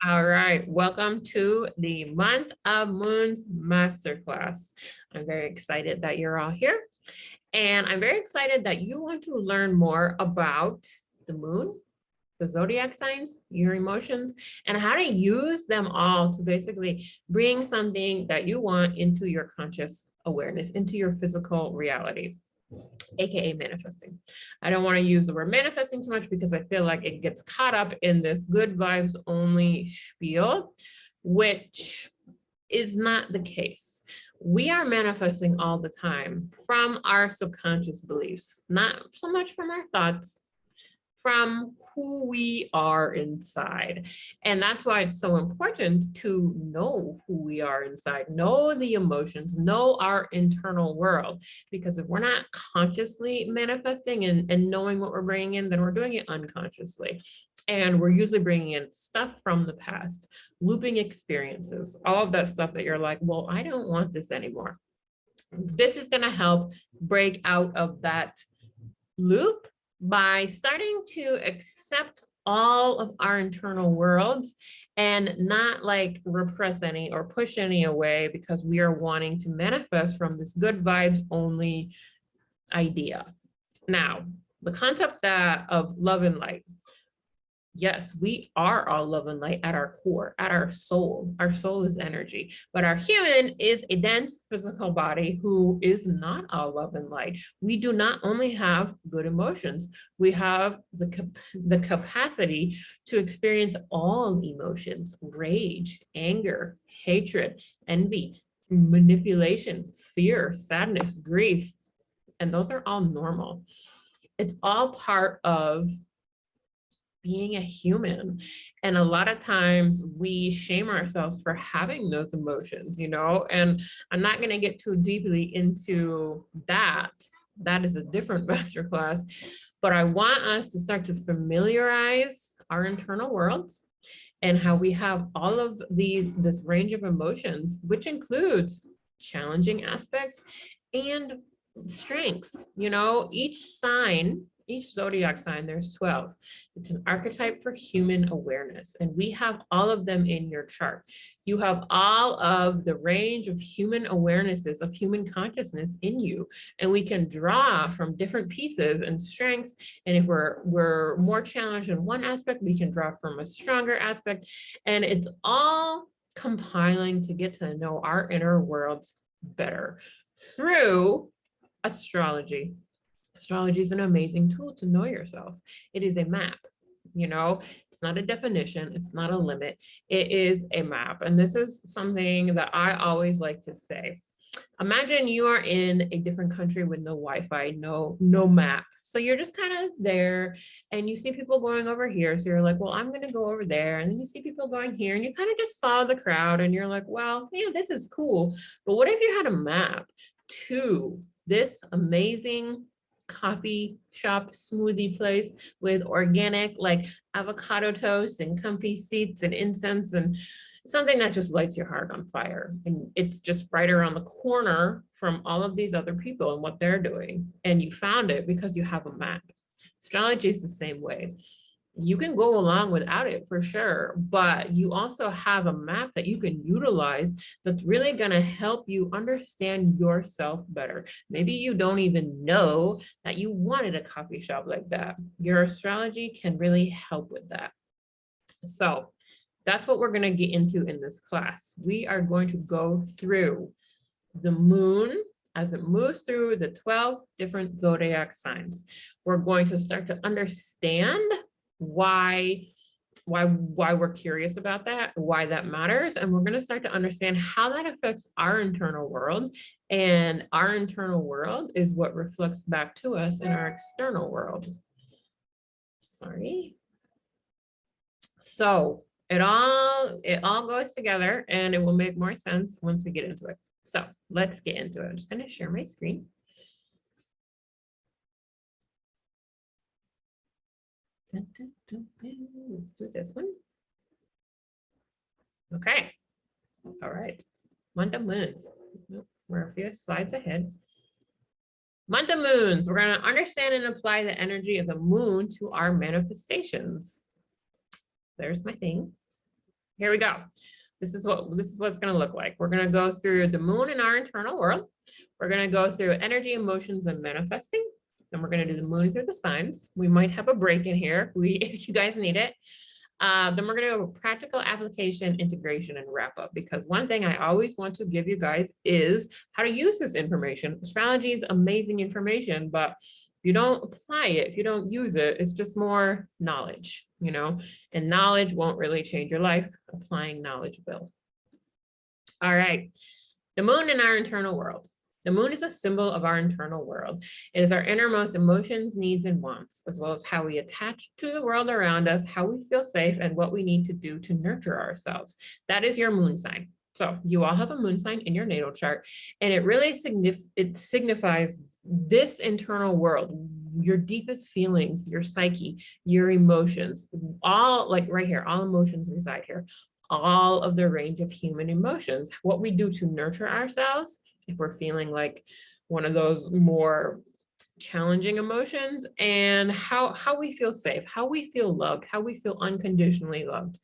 All right, welcome to the Month of Moons Masterclass. I'm very excited that you're all here. And I'm very excited that you want to learn more about the moon, the zodiac signs, your emotions, and how to use them all to basically bring something that you want into your conscious awareness, into your physical reality, aka manifesting. I don't want to use the word manifesting too much because I feel like it gets caught up in this good vibes only spiel, which is not the case. We are manifesting all the time from our subconscious beliefs, not so much from our thoughts, from who we are inside. And that's why it's so important to know who we are inside, know the emotions, know our internal world. Because if we're not consciously manifesting and knowing what we're bringing in, then we're doing it unconsciously. And we're usually bringing in stuff from the past, looping experiences, all of that stuff that you're like, well, I don't want this anymore. This is going to help break out of that loop by starting to accept all of our internal worlds and not like repress any or push any away because we are wanting to manifest from this good vibes only idea. Now, the concept of love and light. Yes, we are all love and light at our core, at our soul. Our soul is energy, but our human is a dense physical body who is not all love and light. We do not only have good emotions, we have the capacity to experience all emotions: rage, anger, hatred, envy, manipulation, fear, sadness, grief. And those are all normal. It's all part of being a human. And a lot of times we shame ourselves for having those emotions, and I'm not going to get too deeply into that. That is a different masterclass, but I want us to start to familiarize our internal worlds and how we have all of this range of emotions, which includes challenging aspects and strengths. Each zodiac sign, there's 12. It's an archetype for human awareness, and we have all of them in your chart. You have all of the range of human awarenesses, of human consciousness in you, and we can draw from different pieces and strengths. And if we're more challenged in one aspect, we can draw from a stronger aspect, and it's all compiling to get to know our inner worlds better through astrology. Astrology is an amazing tool to know yourself. It is a map. It's not a definition. It's not a limit. It is a map. And this is something that I always like to say. Imagine you are in a different country with no Wi-Fi, no map. So you're just kind of there and you see people going over here. So you're like, well, I'm going to go over there. And then you see people going here and you kind of just follow the crowd and you're like, well, yeah, this is cool. But what if you had a map to this amazing coffee shop smoothie place with organic like avocado toast and comfy seats and incense and something that just lights your heart on fire, and it's just right around the corner from all of these other people and what they're doing, and you found it because you have a map. Astrology is the same way. You can go along without it for sure, but you also have a map that you can utilize that's really going to help you understand yourself better. Maybe you don't even know that you wanted a coffee shop like that. Your astrology can really help with that. So that's what we're going to get into in this class. We are going to go through the moon as it moves through the 12 different zodiac signs. We're going to start to understand why we're curious about that, why that matters, and we're going to start to understand how that affects our internal world, and our internal world is what reflects back to us in our external world. Sorry. So it all goes together and it will make more sense once we get into it. So let's get into it. I'm just going to share my screen. Let's do this one. Okay. All right. Month of moons. We're a few slides ahead. Month of moons. We're going to understand and apply the energy of the moon to our manifestations. There's my thing. here we go. This is what it's going to look like. We're going to go through the moon in our internal world. We're going to go through energy, emotions, and manifesting. Then we're going to do the moon through the signs. We might have a break in here if you guys need it. Then we're going to do a practical application, integration, and wrap up, because one thing I always want to give you guys is how to use this information. Astrology is amazing information, but if you don't apply it, if you don't use it, it's just more knowledge, you know, and knowledge won't really change your life. Applying knowledge will. All right. The moon in our internal world. The moon is a symbol of our internal world. It is our innermost emotions, needs, and wants, as well as how we attach to the world around us, how we feel safe, and what we need to do to nurture ourselves. That is your moon sign. So you all have a moon sign in your natal chart, and it really signifies this internal world, your deepest feelings, your psyche, your emotions, all like right here, all emotions reside here, all of the range of human emotions, what we do to nurture ourselves. If we're feeling like one of those more challenging emotions, and how we feel safe, how we feel loved, how we feel unconditionally loved.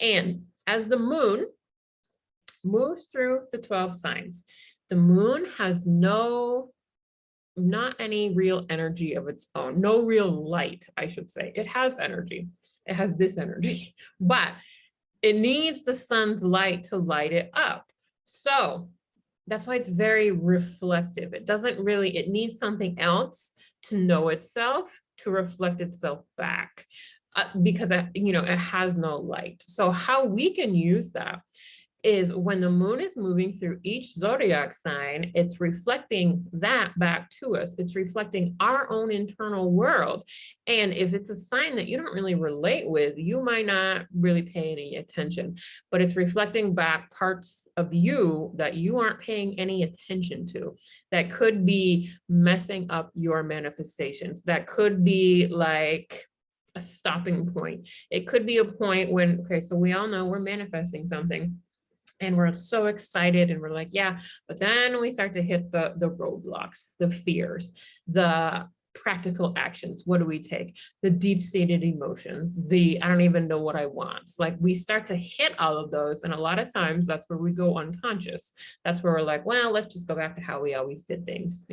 And as the moon moves through the 12 signs, the moon has not any real energy of its own, no real light, I should say. It has energy. It has this energy, but it needs the sun's light to light it up. So that's why it's very reflective. It doesn't really, it needs something else to know itself, to reflect itself back, because it has no light. So how we can use that is when the moon is moving through each zodiac sign, it's reflecting that back to us. It's reflecting our own internal world. And if it's a sign that you don't really relate with, you might not really pay any attention, but it's reflecting back parts of you that you aren't paying any attention to, that could be messing up your manifestations. That could be like a stopping point. It could be a point when, okay, so we all know we're manifesting something, and we're so excited and we're like, yeah, but then we start to hit the roadblocks, the fears, the practical actions. What do we take? The deep-seated emotions, I don't even know what I want. It's like we start to hit all of those. And a lot of times that's where we go unconscious. That's where we're like, well, let's just go back to how we always did things,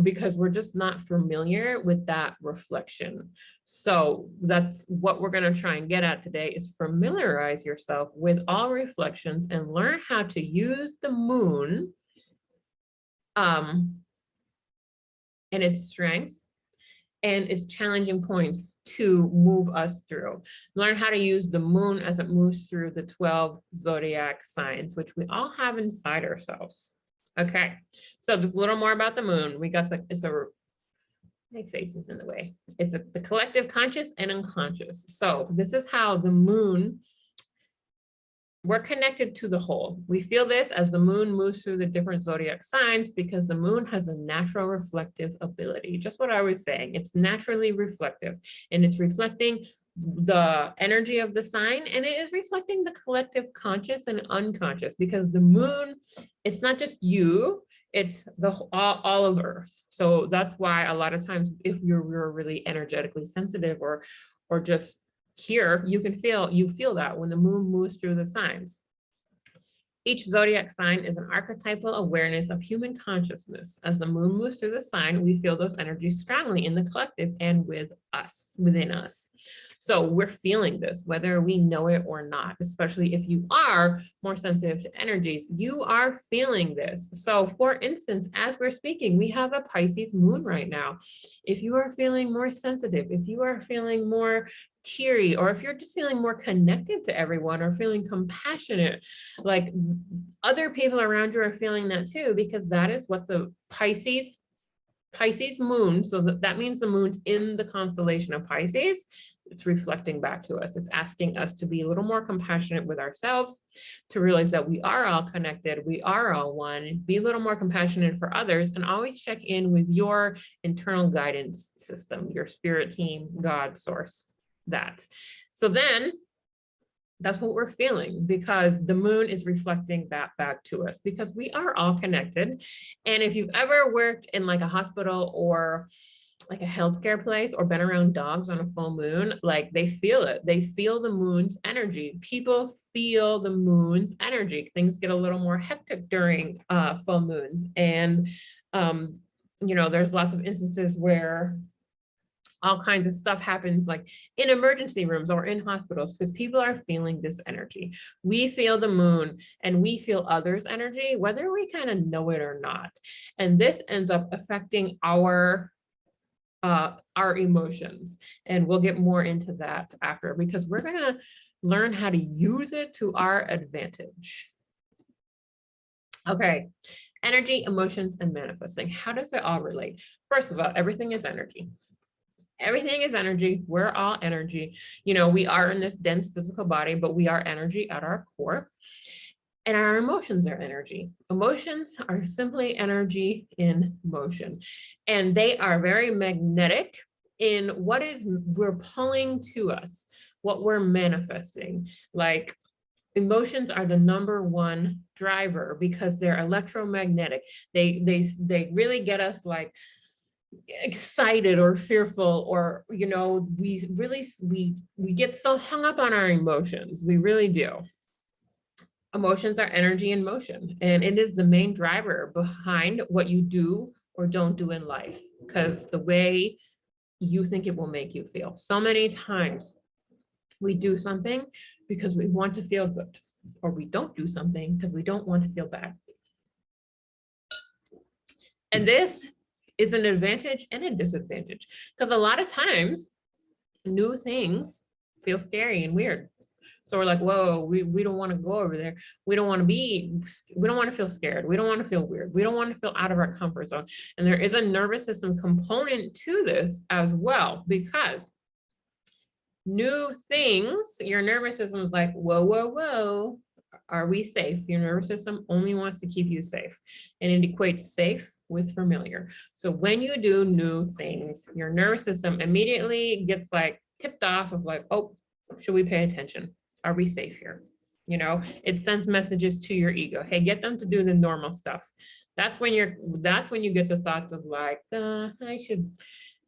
because we're just not familiar with that reflection. So that's what we're going to try and get at today, is familiarize yourself with all reflections and learn how to use the moon and its strengths and its challenging points to move us through. Learn how to use the moon as it moves through the 12 zodiac signs, which we all have inside ourselves. Okay, so there's a little more about the moon. We got my face is in the way. It's the collective conscious and unconscious. So this is how the moon, we're connected to the whole. We feel this as the moon moves through the different zodiac signs, because the moon has a natural reflective ability. Just what I was saying, it's naturally reflective, and it's reflecting the energy of the sign, and it is reflecting the collective conscious and unconscious, because the moon, it's not just you, it's all of Earth. So that's why a lot of times if you're really energetically sensitive or just here, you feel that when the moon moves through the signs. Each zodiac sign is an archetypal awareness of human consciousness. As the moon moves through the sign, we feel those energies strongly in the collective and within us. So we're feeling this, whether we know it or not, especially if you are more sensitive to energies, you are feeling this. So for instance, as we're speaking, we have a Pisces moon right now. If you are feeling more sensitive, if you are feeling more teary, or if you're just feeling more connected to everyone or feeling compassionate, like other people around you are feeling that too, because that is what the Pisces moon, so that means the moon's in the constellation of Pisces. It's reflecting back to us. It's asking us to be a little more compassionate with ourselves, to realize that we are all connected, we are all one, be a little more compassionate for others, and always check in with your internal guidance system, your spirit team, God, source, that. So then that's what we're feeling, because the moon is reflecting that back to us, because we are all connected. And if you've ever worked in like a hospital or like a healthcare place or been around dogs on a full moon, like they feel it. They feel the moon's energy. People feel the moon's energy. Things get a little more hectic during full moons. And, there's lots of instances where all kinds of stuff happens, like in emergency rooms or in hospitals, because people are feeling this energy. We feel the moon and we feel others' energy, whether we kind of know it or not. And this ends up affecting our emotions. And we'll get more into that after, because we're going to learn how to use it to our advantage. Okay, energy, emotions, and manifesting. How does it all relate? First of all, everything is energy. Everything is energy. We're all energy. We are in this dense physical body, but we are energy at our core. And our emotions are energy. Emotions are simply energy in motion. And they are very magnetic in what we're pulling to us, what we're manifesting. Like, emotions are the number 1 driver because they're electromagnetic. They really get us like excited or fearful, or we get so hung up on our emotions. We really do. Emotions are energy in motion, and it is the main driver behind what you do or don't do in life, because the way you think it will make you feel. So many times we do something because we want to feel good, or we don't do something because we don't want to feel bad. And this is an advantage and a disadvantage, because a lot of times new things feel scary and weird. So we're like, whoa, we don't want to go over there. We don't want to feel scared. We don't want to feel weird. We don't want to feel out of our comfort zone. And there is a nervous system component to this as well, because new things, your nervous system is like, whoa, whoa, whoa, are we safe? Your nervous system only wants to keep you safe. And it equates safe with familiar. So when you do new things, your nervous system immediately gets like tipped off of like, oh, should we pay attention? Are we safe here? It sends messages to your ego. Hey, get them to do the normal stuff. That's when you get the thoughts of like,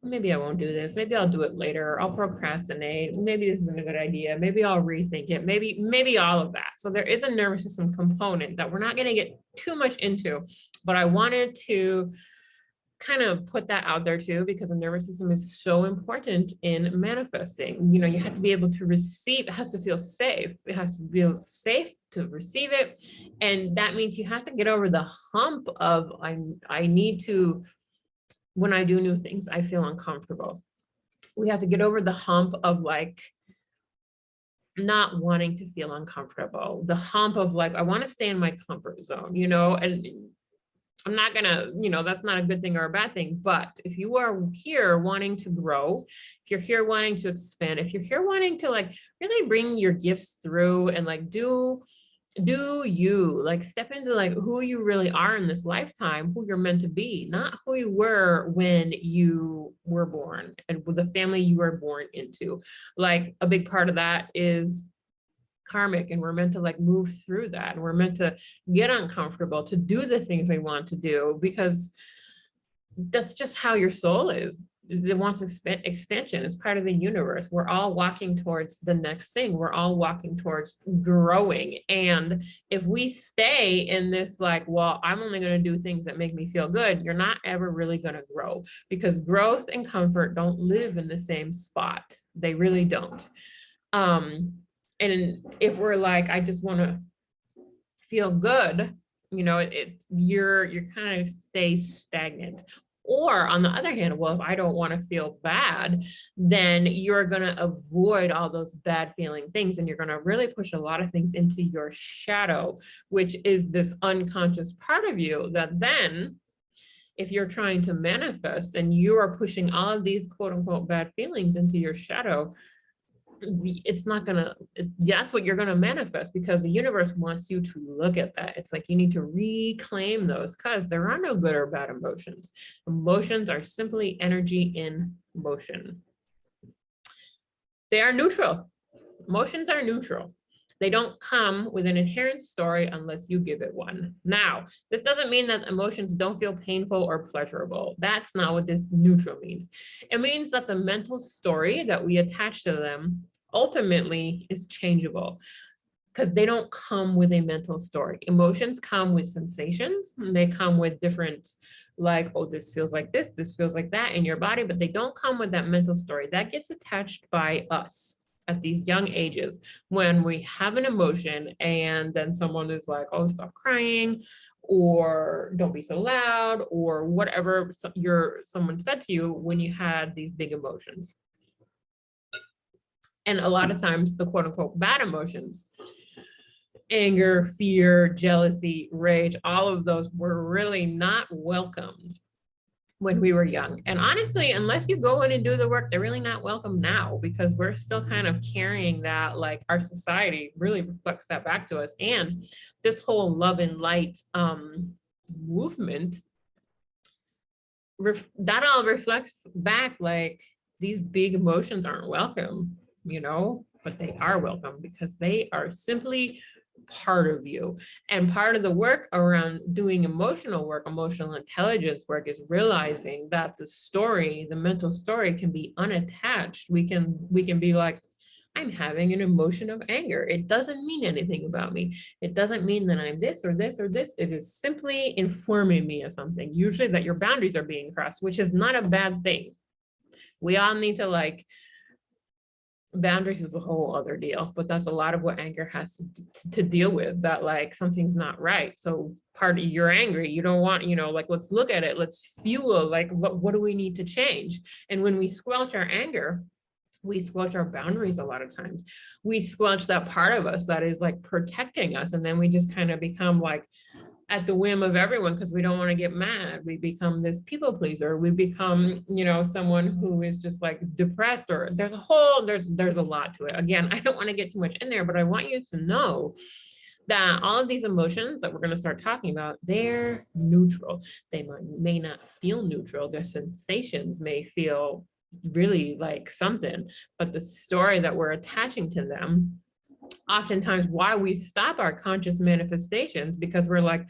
maybe I won't do this. Maybe I'll do it later. I'll procrastinate. Maybe this isn't a good idea. Maybe I'll rethink it. Maybe all of that. So there is a nervous system component that we're not going to get too much into, but I wanted to kind of put that out there too, because the nervous system is so important in manifesting. You have to be able to receive. It has to feel safe. It has to feel safe to receive it. And that means you have to get over the hump of, I need to, when I do new things, I feel uncomfortable. We have to get over the hump of like not wanting to feel uncomfortable. The hump of like, I want to stay in my comfort zone, and I'm not gonna, that's not a good thing or a bad thing. But if you are here wanting to grow, if you're here wanting to expand, if you're here wanting to like really bring your gifts through and like do you like step into like who you really are in this lifetime, who you're meant to be, not who you were when you were born and with the family you were born into. Like a big part of that is karmic, and we're meant to like move through that, and we're meant to get uncomfortable to do the things we want to do, because that's just how your soul is. It wants expansion. It's part of the universe. We're all walking towards the next thing. We're all walking towards growing. And if we stay in this like, well, I'm only going to do things that make me feel good, you're not ever really going to grow, because growth and comfort don't live in the same spot. They really don't. And if we're like, I just want to feel good, you're kind of stay stagnant. Or on the other hand, well, if I don't want to feel bad, then you're going to avoid all those bad feeling things, and you're going to really push a lot of things into your shadow, which is this unconscious part of you that then, if you're trying to manifest and you are pushing all of these quote unquote bad feelings into your shadow, it's not gonna, that's what you're gonna manifest, because the universe wants you to look at that. It's like you need to reclaim those, because there are no good or bad emotions. Emotions are simply energy in motion. They are neutral. Emotions are neutral. They don't come with an inherent story unless you give it one. Now, this doesn't mean that emotions don't feel painful or pleasurable. That's not what this neutral means. It means that the mental story that we attach to them ultimately is changeable, because they don't come with a mental story. Emotions come with sensations. They come with different, like, oh, this feels like this feels like that in your body, but they don't come with that mental story. That gets attached by us at these young ages when we have an emotion and then someone is like, oh, stop crying, or don't be so loud, or whatever someone said to you when you had these big emotions. And a lot of times the quote unquote bad emotions, anger, fear, jealousy, rage, all of those were really not welcomed when we were young. And honestly, unless you go in and do the work, they're really not welcome now, because we're still kind of carrying that, like our society really reflects that back to us. And this whole love and light movement, that all reflects back like these big emotions aren't welcome, you know, but they are welcome because they are simply part of you. And part of the work around doing emotional work, emotional intelligence work, is realizing that the story, the mental story, can be unattached. We can be like, I'm having an emotion of anger. It doesn't mean anything about me. It doesn't mean that I'm this or this or this. It is simply informing me of something, usually that your boundaries are being crossed, which is not a bad thing. We all need to, like, boundaries is a whole other deal, but that's a lot of what anger has to deal with, that like something's not right. So part of you're angry, you don't want, you know, like, let's look at it, let's fuel, like, what do we need to change? And when we squelch our anger, we squelch our boundaries. A lot of times we squelch that part of us that is like protecting us, and then we just kind of become like at the whim of everyone because we don't want to get mad. We become this people pleaser. We become, you know, someone who is just like depressed, or there's a lot to it. Again, I don't want to get too much in there, but I want you to know that all of these emotions that we're going to start talking about, they're neutral. They may not feel neutral. Their sensations may feel really like something, but the story that we're attaching to them, oftentimes why we stop our conscious manifestations, because we're like,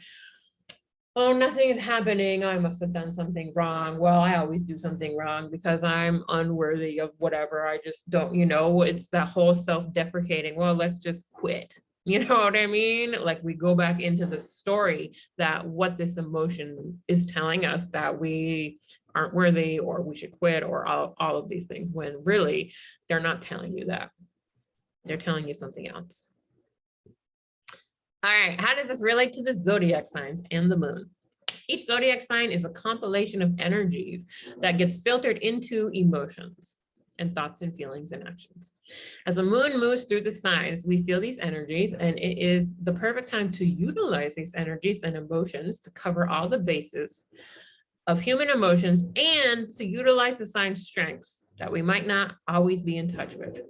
oh, nothing is happening, I must have done something wrong. Well, I always do something wrong because I'm unworthy of whatever. I just don't, you know, it's that whole self-deprecating, well, let's just quit. You know what I mean? Like, we go back into the story that what this emotion is telling us, that we aren't worthy, or we should quit, or all of these things, when really they're not telling you that. They're telling you something else. All right, how does this relate to the zodiac signs and the moon? Each zodiac sign is a compilation of energies that gets filtered into emotions and thoughts and feelings and actions. As the moon moves through the signs, we feel these energies, and it is the perfect time to utilize these energies and emotions to cover all the bases of human emotions, and to utilize the sign's strengths that we might not always be in touch with,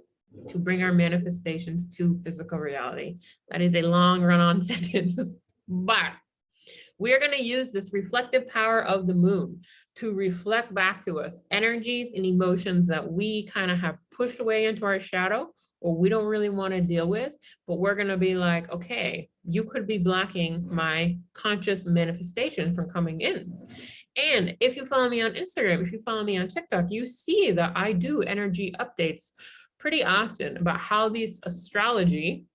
to bring our manifestations to physical reality. That is a long run-on sentence, but we are going to use this reflective power of the moon to reflect back to us energies and emotions that we kind of have pushed away into our shadow, or we don't really want to deal with, but we're going to be like, okay, you could be blocking my conscious manifestation from coming in. And if you follow me on Instagram, if you follow me on TikTok, you see that I do energy updates pretty often about how this astrology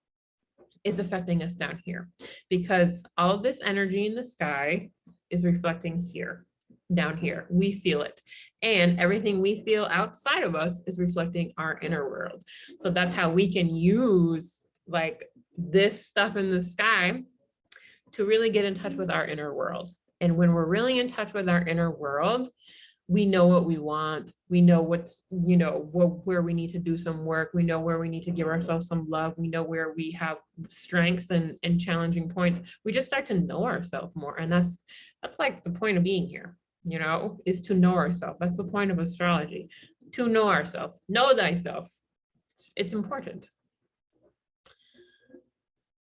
is affecting us down here, because all of this energy in the sky is reflecting here, down here. We feel it, and everything we feel outside of us is reflecting our inner world. So that's how we can use like this stuff in the sky to really get in touch with our inner world. And when we're really in touch with our inner world, we know what we want. We know what's, you know, where we need to do some work. We know where we need to give ourselves some love. We know where we have strengths and challenging points. We just start to know ourselves more. And that's like the point of being here, you know, is to know ourselves. That's the point of astrology, to know ourselves. Know thyself. It's important.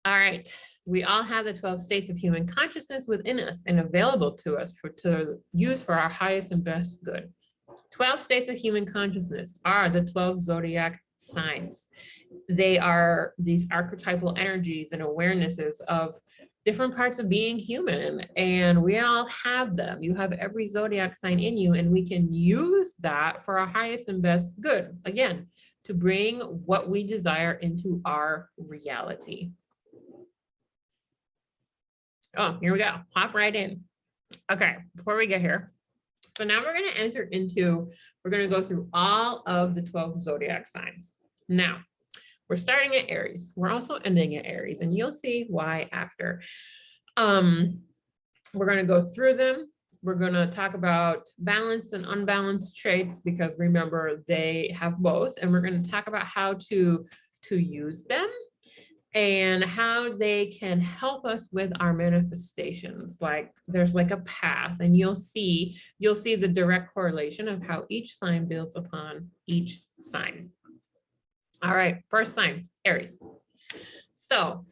All right. We all have the 12 states of human consciousness within us and available to us to use for our highest and best good. 12 states of human consciousness are the 12 zodiac signs. They are these archetypal energies and awarenesses of different parts of being human, and we all have them. You have every zodiac sign in you, and we can use that for our highest and best good, again, to bring what we desire into our reality. Oh, here we go. Hop right in. Okay, before we get here, so now we're going to enter into, we're going to go through all of the 12 zodiac signs. Now, we're starting at Aries. We're also ending at Aries, and you'll see why after. We're going to go through them. We're going to talk about balanced and unbalanced traits, because remember, they have both, and we're going to talk about how to use them and how they can help us with our manifestations. Like there's like a path, and you'll see the direct correlation of how each sign builds upon each sign. All right, first sign, Aries. So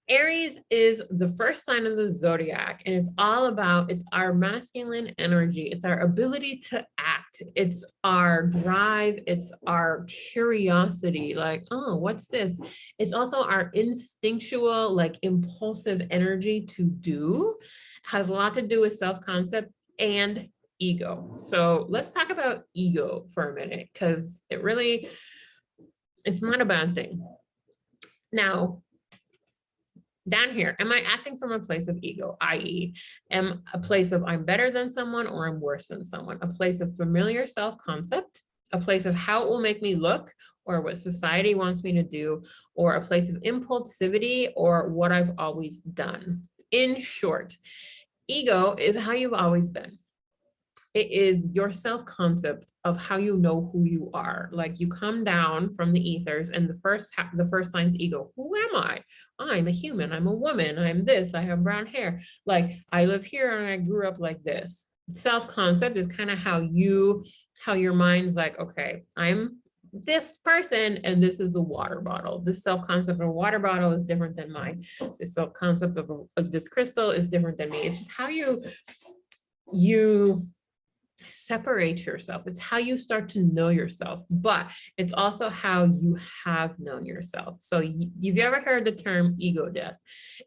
Aries is the first sign of the zodiac, and it's all about, it's our masculine energy. It's our ability to act. It's our drive. It's our curiosity, like, oh, what's this? It's also our instinctual, like impulsive energy to do. Has a lot to do with self-concept and ego. So let's talk about ego for a minute, because it's not a bad thing. Now, down here, am I acting from a place of ego, i.e., a place of I'm better than someone or I'm worse than someone, a place of familiar self-concept, a place of how it will make me look or what society wants me to do, or a place of impulsivity or what I've always done. In short, ego is how you've always been. It is your self-concept of how you know who you are. Like you come down from the ethers, and the first sign's ego. Who am I? I'm a human. I'm a woman. I'm this. I have brown hair. Like I live here and I grew up like this. Self-concept is kind of how your mind's like, okay, I'm this person and this is a water bottle. This self-concept of a water bottle is different than mine. This self-concept of this crystal is different than me. It's just how you separate yourself. It's how you start to know yourself, but it's also how you have known yourself. So you've ever heard the term ego death?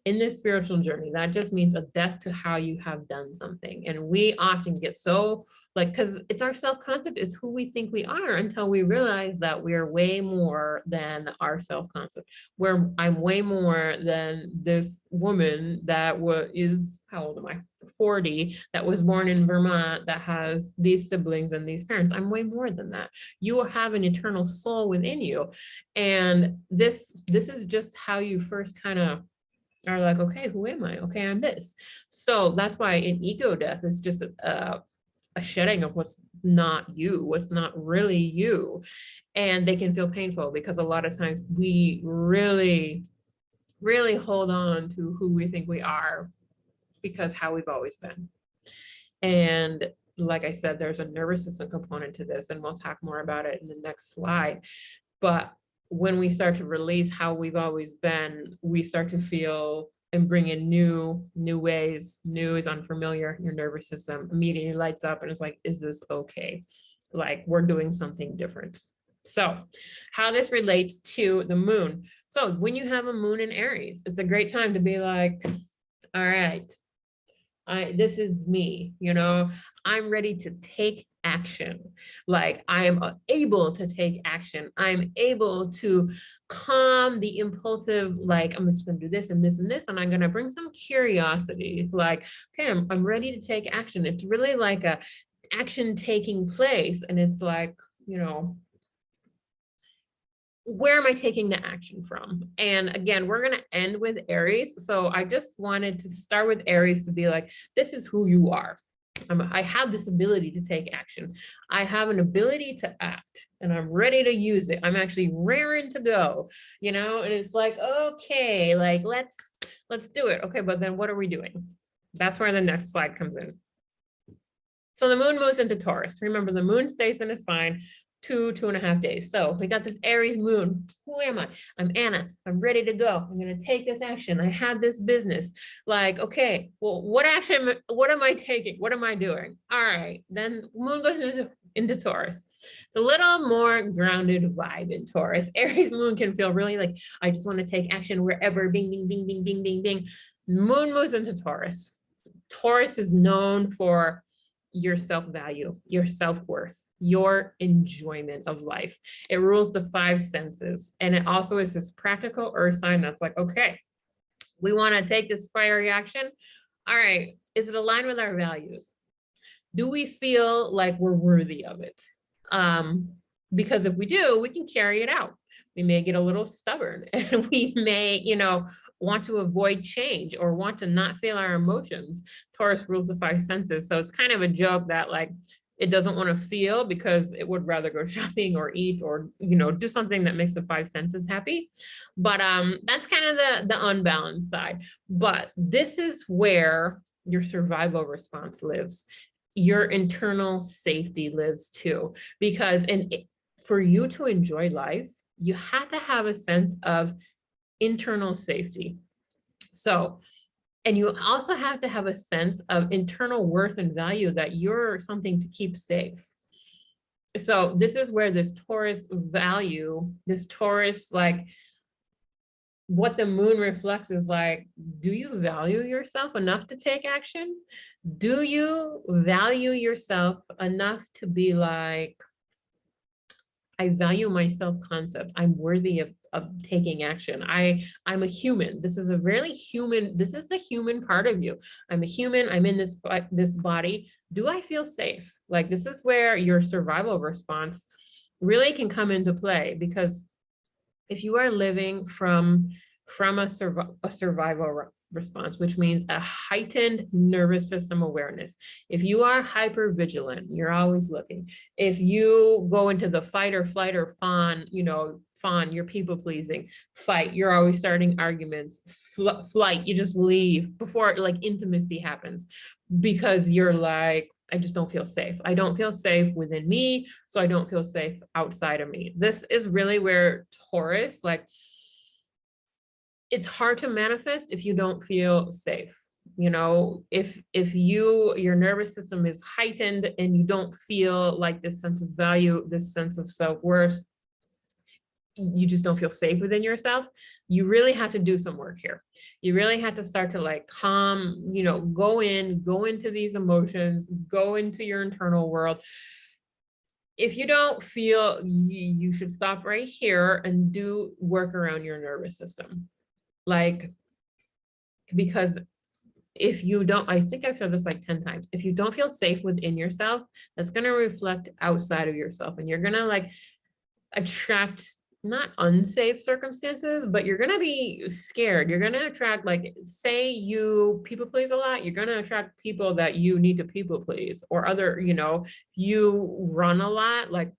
In this spiritual journey, that just means a death to how you have done something. And we often get so because it's our self-concept, it's who we think we are, until we realize that we're way more than our self-concept. I'm way more than this woman that is, how old am I? 40, that was born in Vermont, that has these siblings and these parents. I'm way more than that. You have an eternal soul within you. And this is just how you first kind of are like, okay, who am I? Okay, I'm this. So that's why in ego death is just a shedding of what's not you, what's not really you. And they can feel painful, because a lot of times we really, really hold on to who we think we are, because how we've always been. And like I said, there's a nervous system component to this, and we'll talk more about it in the next slide. But when we start to release how we've always been, we start to feel and bring in new ways. New is unfamiliar. Your nervous system immediately lights up and it's like, is this okay? Like we're doing something different. So how this relates to the moon. So when you have a moon in Aries, it's a great time to be like, all right, this is me, I'm ready to take action. Like I am able to take action. I'm able to calm the impulsive, like I'm just gonna do this and this and this, and I'm gonna bring some curiosity. Like, okay, I'm ready to take action. It's really like a action taking place. And it's like, where am I taking the action from? And again, we're going to end with Aries. So I just wanted to start with Aries to be like, this is who you are. I have this ability to take action. I have an ability to act, and I'm ready to use it. I'm actually raring to go, and it's like, okay, like let's do it. Okay, but then what are we doing? That's where the next slide comes in. So the moon moves into Taurus. Remember, the moon stays in a sign 2.5 days. So we got this Aries moon. Who am I? I'm Anna. I'm ready to go. I'm going to take this action. I have this business. Like, okay, well, what action? What am I taking? What am I doing? All right. Then moon goes into into Taurus. It's a little more grounded vibe in Taurus. Aries moon can feel really like, I just want to take action wherever, bing, bing, bing, bing, bing, bing, bing. Moon moves into Taurus. Taurus is known for your self-value, your self-worth, your enjoyment of life. It rules the five senses. And it also is this practical earth sign that's like, okay, we want to take this fiery action. All right, is it aligned with our values? Do we feel like we're worthy of it? Because if we do, we can carry it out. We may get a little stubborn and we may, want to avoid change or want to not feel our emotions. Taurus rules the five senses. So it's kind of a joke that like, it doesn't want to feel because it would rather go shopping or eat or, do something that makes the five senses happy. But that's kind of the unbalanced side. But this is where your survival response lives. Your internal safety lives too, because for you to enjoy life, you have to have a sense of internal safety. So, and you also have to have a sense of internal worth and value that you're something to keep safe. So this is where this Taurus value, this Taurus, like what the moon reflects is like, do you value yourself enough to take action? Do you value yourself enough to be like, I value my self-concept. I'm worthy of taking action. I'm a human. This is a really human, this is the human part of you. I'm a human, I'm in this body. Do I feel safe? Like this is where your survival response really can come into play, because if you are living from a survival response, which means a heightened nervous system awareness. If you are hyper vigilant, you're always looking. If you go into the fight or flight or fawn, you're people pleasing. Fight, you're always starting arguments. Flight, you just leave before like intimacy happens, because you're like, I just don't feel safe. I don't feel safe within me, so I don't feel safe outside of me. This is really where Taurus, like, it's hard to manifest if you don't feel safe. If your nervous system is heightened and you don't feel like this sense of value, this sense of self-worth, you just don't feel safe within yourself, you really have to do some work here. You really have to start to like calm, go into these emotions, go into your internal world. If you don't feel, you should stop right here and do work around your nervous system. Like, because if you don't, I think I've said this like 10 times, if you don't feel safe within yourself, that's going to reflect outside of yourself, and you're going to like attract not unsafe circumstances, but you're going to be scared. You're going to attract, like, say you people please a lot, you're going to attract people that you need to people please, or other, you run a lot, like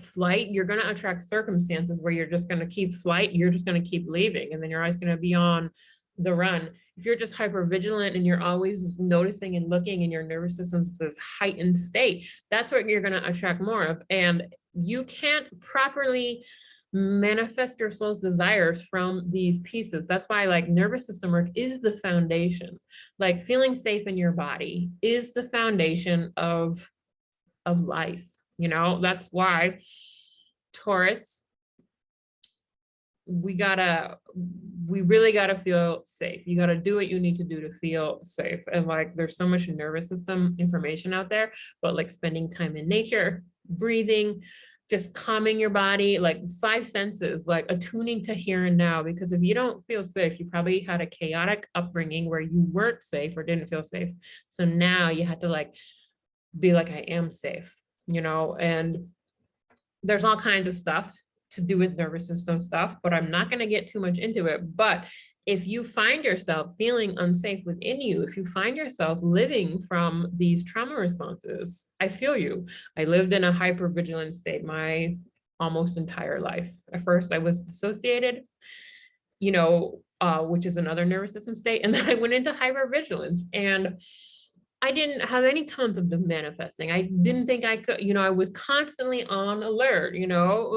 flight, you're going to attract circumstances where you're just going to keep flight, you're just going to keep leaving, and then you're always going to be on the run. If you're just hyper vigilant and you're always noticing and looking, and your nervous system's this heightened state, that's what you're going to attract more of. And you can't properly manifest your soul's desires from these pieces. That's why like nervous system work is the foundation. Like feeling safe in your body is the foundation of life. That's why Taurus, we really gotta feel safe. You gotta do what you need to do to feel safe. And like, there's so much nervous system information out there, but like spending time in nature, breathing, just calming your body, like five senses, like attuning to here and now. Because if you don't feel safe, you probably had a chaotic upbringing where you weren't safe or didn't feel safe. So now you have to like be like, I am safe, and there's all kinds of stuff to do with nervous system stuff, but I'm not going to get too much into it. But if you find yourself feeling unsafe within you, if you find yourself living from these trauma responses, I feel you. I lived in a hypervigilant state my almost entire life. At first I was dissociated, which is another nervous system state. And then I went into hypervigilance, and I didn't have any concept of manifesting. I didn't think I could, I was constantly on alert,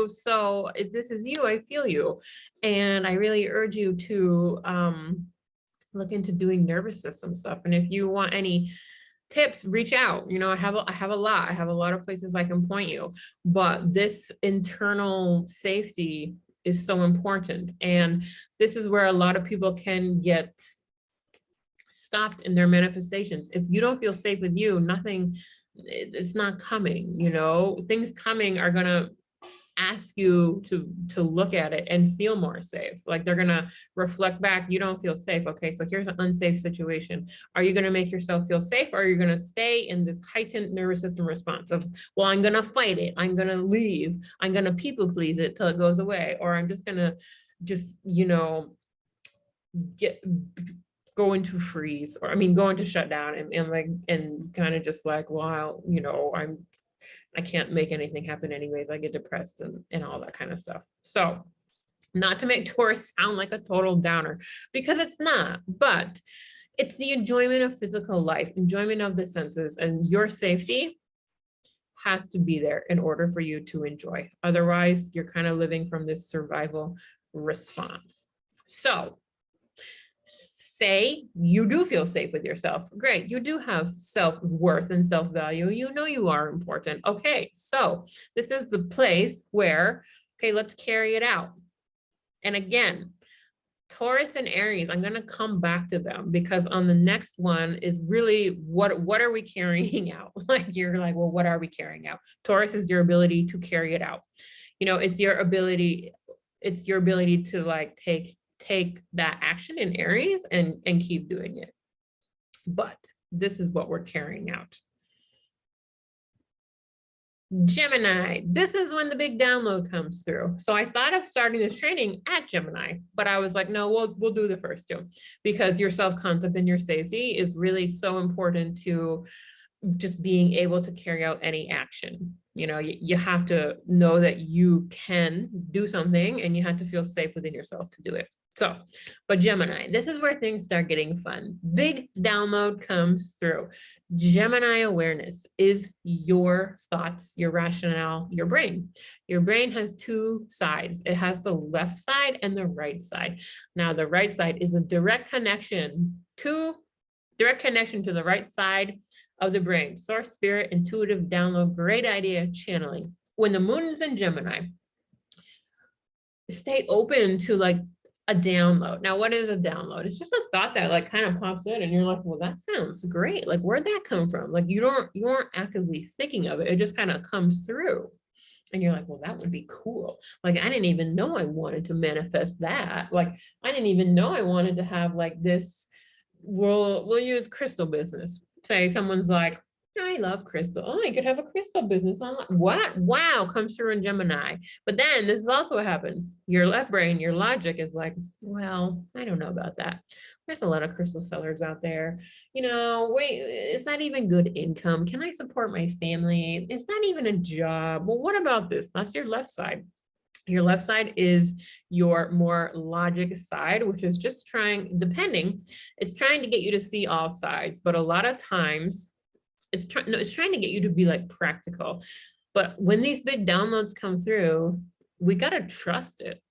so if this is you, I feel you. And I really urge you to look into doing nervous system stuff. And if you want any tips, reach out. You know, I have a lot of places I can point you, but this internal safety is so important. And this is where a lot of people can get stopped in their manifestations. If you don't feel safe with you, nothing, it's not coming, you know, things coming are gonna ask you to look at it and feel more safe. Like they're gonna reflect back, you don't feel safe. Okay, so here's an unsafe situation. Are you gonna make yourself feel safe, or are you gonna stay in this heightened nervous system response of, well, I'm gonna fight it, I'm gonna leave, I'm gonna people please it till it goes away, or I'm just gonna you know, go into freeze, or I mean go into shutdown, and like, and kind of just like, well, you know, I can't make anything happen anyways. I get depressed and all that kind of stuff. So not to make Taurus sound like a total downer, because it's not, but it's the enjoyment of physical life, enjoyment of the senses, and your safety has to be there in order for you to enjoy. Otherwise, you're kind of living from this survival response. So say you do feel safe with yourself. Great. You do have self-worth and self-value. You know you are important. Okay, so this is the place where, okay, let's carry it out. And again, Taurus and Aries, I'm going to come back to them, because on the next one is really what are we carrying out? Like you're like, well, what are we carrying out? Taurus is your ability to carry it out. You know, it's your ability to like take that action in Aries and keep doing it. But this is what we're carrying out. Gemini, this is when the big download comes through. So I thought of starting this training at Gemini, but I was like, no, we'll do the first two, because your self-concept and your safety is really so important to just being able to carry out any action. You know, you have to know that you can do something, and you have to feel safe within yourself to do it. So, but Gemini, this is where things start getting fun. Big download comes through. Gemini awareness is your thoughts, your rationale, your brain. Your brain has two sides. It has the left side and the right side. Now, the right side is a direct connection to the right side of the brain. Source, spirit, intuitive download, great idea, channeling. When the moon is in Gemini, stay open to like a download. Now, what is a download? It's just a thought that like kind of pops in, and you're like, well, that sounds great. Like, where'd that come from? Like, you aren't actively thinking of it. It just kind of comes through. And you're like, well, that would be cool. Like, I didn't even know I wanted to manifest that. Like, I didn't even know I wanted to have like this, we'll use crystal business. Say someone's like, I love crystal. Oh, I could have a crystal business online. What? Wow, comes through in Gemini. But then this is also what happens. Your left brain, your logic is like, well, I don't know about that. There's a lot of crystal sellers out there. You know, wait, is that even good income? Can I support my family? Is that even a job? Well, what about this? That's your left side. Your left side is your more logic side, which is just trying, it's trying to get you to see all sides. But a lot of times, it's trying to get you to be like practical. But when these big downloads come through, we got to trust it.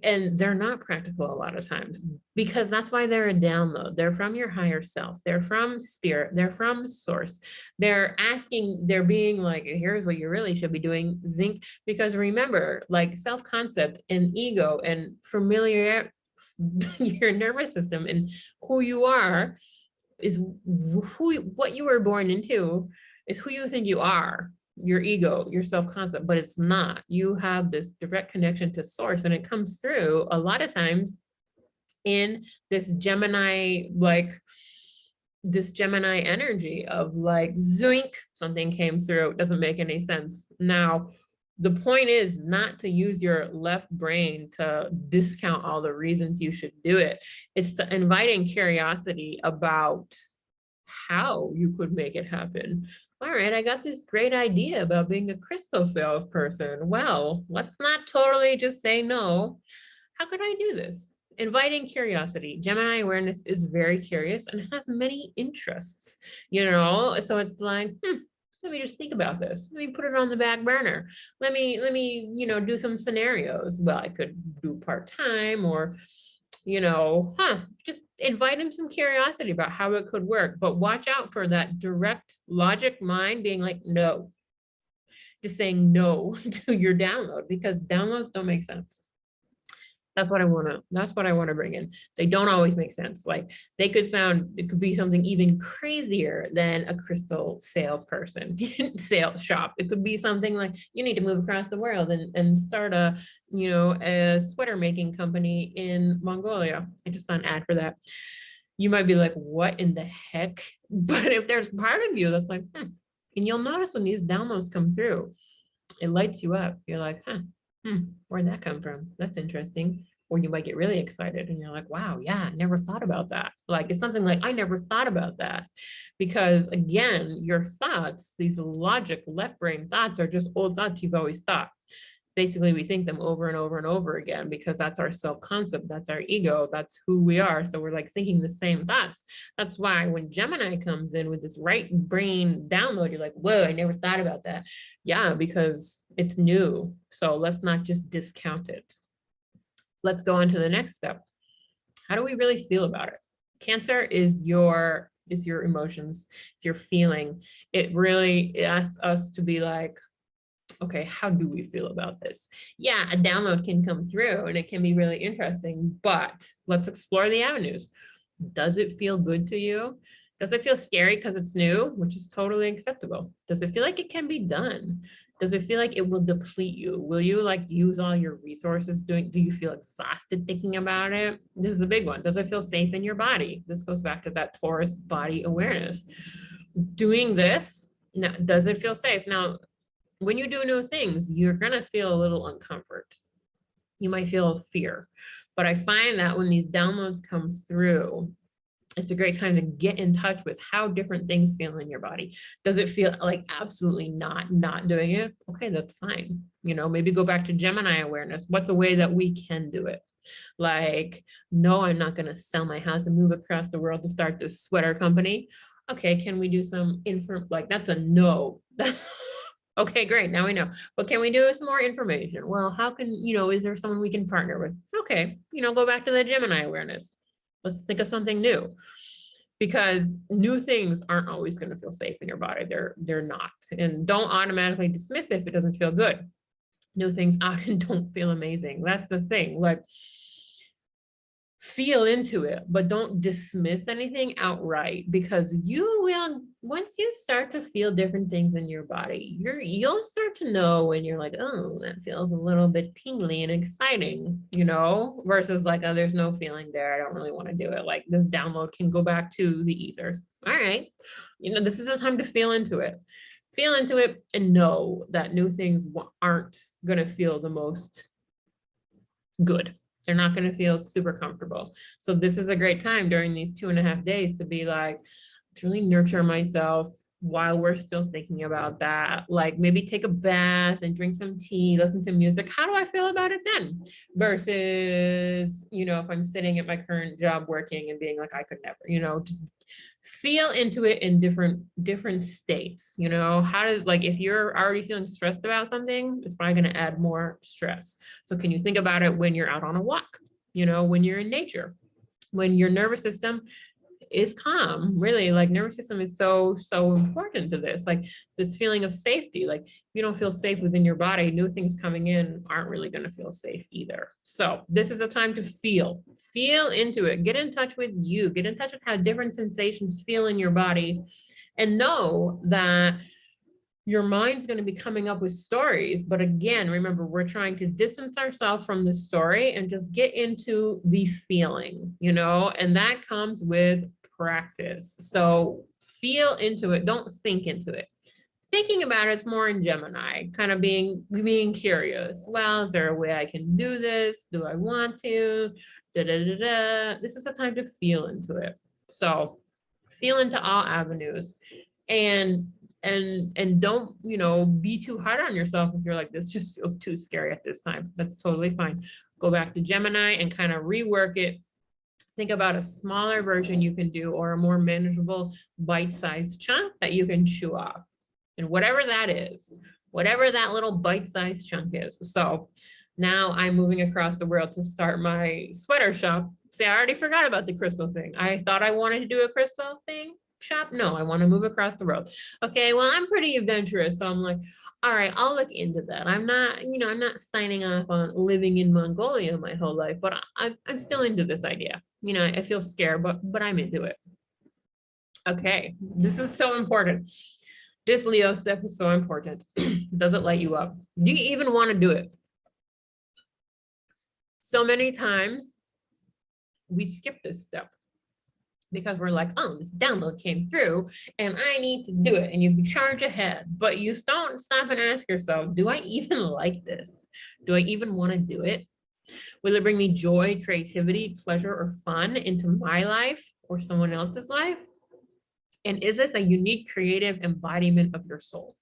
And they're not practical a lot of times, because that's why they're a download. They're from your higher self. They're from spirit. They're from source. They're being like, here's what you really should be doing, zinc. Because remember, like self-concept and ego and familiar, your nervous system and who you are is what you were born into is who you think you are, your ego, your self-concept, but it's not. You have this direct connection to source, and it comes through a lot of times in this Gemini, energy of like, zoink, something came through. It doesn't make any sense. Now, the point is not to use your left brain to discount all the reasons you should do it. It's to inviting curiosity about how you could make it happen. All right, I got this great idea about being a crystal salesperson. Well, let's not totally just say no. How could I do this? Inviting curiosity. Gemini awareness is very curious and has many interests, you know? So it's like, let me just think about this. Let me put it on the back burner. Let me, you know, do some scenarios. Well, I could do part-time, or just invite in some curiosity about how it could work, but watch out for that direct logic mind being like, no, just saying no to your download, because downloads don't make sense. That's what I want to bring in. They don't always make sense. Like it could be something even crazier than a crystal salesperson, sales shop. It could be something like you need to move across the world and start a sweater making company in Mongolia. I just saw an ad for that. You might be like, what in the heck? But if there's part of you that's like, and you'll notice when these downloads come through, it lights you up. You're like, where'd that come from? That's interesting. Or you might get really excited and you're like, wow, yeah, I never thought about that. Like it's something like, I never thought about that. Because again, your thoughts, these logic left brain thoughts are just old thoughts you've always thought. Basically, we think them over and over and over again because that's our self-concept, that's our ego, that's who we are. So we're like thinking the same thoughts. That's why when Gemini comes in with this right brain download, you're like, whoa, I never thought about that. Yeah, because it's new. So let's not just discount it. Let's go on to the next step. How do we really feel about it? Cancer is your emotions, it's your feeling. It really asks us to be like, okay, how do we feel about this? Yeah, a download can come through and it can be really interesting, but let's explore the avenues. Does it feel good to you? Does it feel scary because it's new, which is totally acceptable? Does it feel like it can be done? Does it feel like it will deplete you? Will you like use all your resources do you feel exhausted thinking about it? This is a big one. Does it feel safe in your body? This goes back to that Taurus body awareness. Doing this, now, does it feel safe? Now, when you do new things, you're going to feel a little uncomfort. You might feel fear, but I find that when these downloads come through, it's a great time to get in touch with how different things feel in your body. Does it feel like absolutely not doing it? Okay, that's fine. Maybe go back to Gemini awareness. What's a way that we can do it? Like, no, I'm not going to sell my house and move across the world to start this sweater company. Okay, can we do some that's a no. Okay, great. Now we know. But can we do some more information? Well, how can, is there someone we can partner with? Okay, go back to the Gemini awareness. Let's think of something new, because new things aren't always going to feel safe in your body. They're not. And don't automatically dismiss it if it doesn't feel good. New things often don't feel amazing. That's the thing. Like, feel into it, but don't dismiss anything outright, because you will, once you start to feel different things in your body, you'll start to know when you're like, oh, that feels a little bit tingly and exciting, versus like, oh, there's no feeling there. I don't really want to do it. Like this download can go back to the ethers. All right. This is the time to feel into it. Feel into it and know that new things aren't going to feel the most good. They're not going to feel super comfortable. So this is a great time during these 2.5 days to be like, to really nurture myself while we're still thinking about that. Like maybe take a bath and drink some tea, listen to music. How do I feel about it then? Versus, if I'm sitting at my current job working and being like, I could never, just feel into it in different states. How does, like, if you're already feeling stressed about something, it's probably going to add more stress. So can you think about it when you're out on a walk, when you're in nature, when your nervous system is calm? Really, like, nervous system is so important to this, like this feeling of safety. Like if you don't feel safe within your body, new things coming in aren't really going to feel safe either. So this is a time to feel into it. Get in touch with you, get in touch with how different sensations feel in your body, and know that your mind's going to be coming up with stories. But again, remember, we're trying to distance ourselves from the story and just get into the feeling, and that comes with practice. So feel into it. Don't think into it. Thinking about it's more in Gemini, kind of being curious. Well, is there a way I can do this? Do I want to? This is the time to feel into it. So feel into all avenues, and don't, be too hard on yourself if you're like, this just feels too scary at this time. That's totally fine. Go back to Gemini and kind of rework it. Think about a smaller version you can do, or a more manageable bite-sized chunk that you can chew off. And whatever that is, whatever that little bite-sized chunk is. So Now I'm moving across the world to start my sweater shop. See, I already forgot about the crystal thing. I thought I wanted to do a crystal thing shop. No, I want to move across the world. Okay, well, I'm pretty adventurous. So I'm like, all right, I'll look into that. I'm not, I'm not signing off on living in Mongolia my whole life, but I'm still into this idea. I feel scared, but I'm into it. Okay, this is so important. This Leo step is so important. Does it light you up? Do you even want to do it? So many times we skip this step because we're like, oh, this download came through and I need to do it. And you charge ahead, but you don't stop and ask yourself, do I even like this? Do I even want to do it? Will it bring me joy, creativity, pleasure, or fun into my life or someone else's life? And is this a unique creative embodiment of your soul?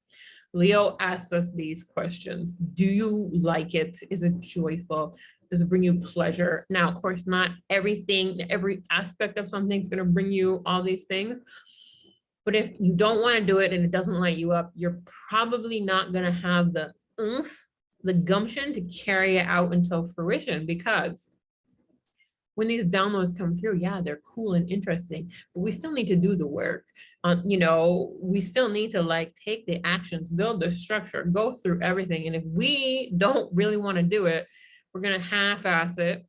Leo asks us these questions. Do you like it? Is it joyful? Does it bring you pleasure? Now, of course, not everything, every aspect of something is going to bring you all these things. But if you don't want to do it and it doesn't light you up, you're probably not going to have the oomph, the gumption to carry it out until fruition, because when these downloads come through, yeah, they're cool and interesting, but we still need to do the work. We still need to take the actions, build the structure, go through everything. And if we don't really want to do it, we're going to half-ass it.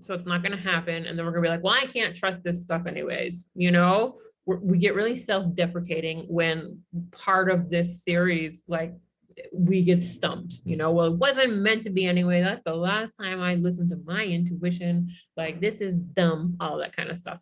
So it's not going to happen. And then we're going to be like, well, I can't trust this stuff anyways. We get really self-deprecating when part of this series, we get stumped, well, it wasn't meant to be anyway. That's the last time I listened to my intuition. This is dumb, all that kind of stuff.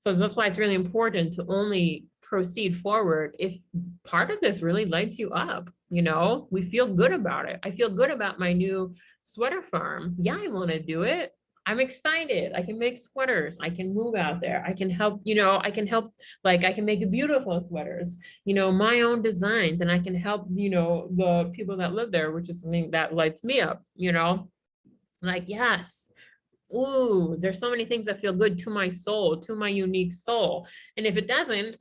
So that's why it's really important to only proceed forward if part of this really lights you up. We feel good about it. I feel good about my new sweater farm. Yeah, I want to do it. I'm excited. I can make sweaters. I can move out there. I can help, I can make beautiful sweaters, my own designs, and I can help, the people that live there, which is something that lights me up, yes. Ooh, there's so many things that feel good to my soul, to my unique soul. And if it doesn't,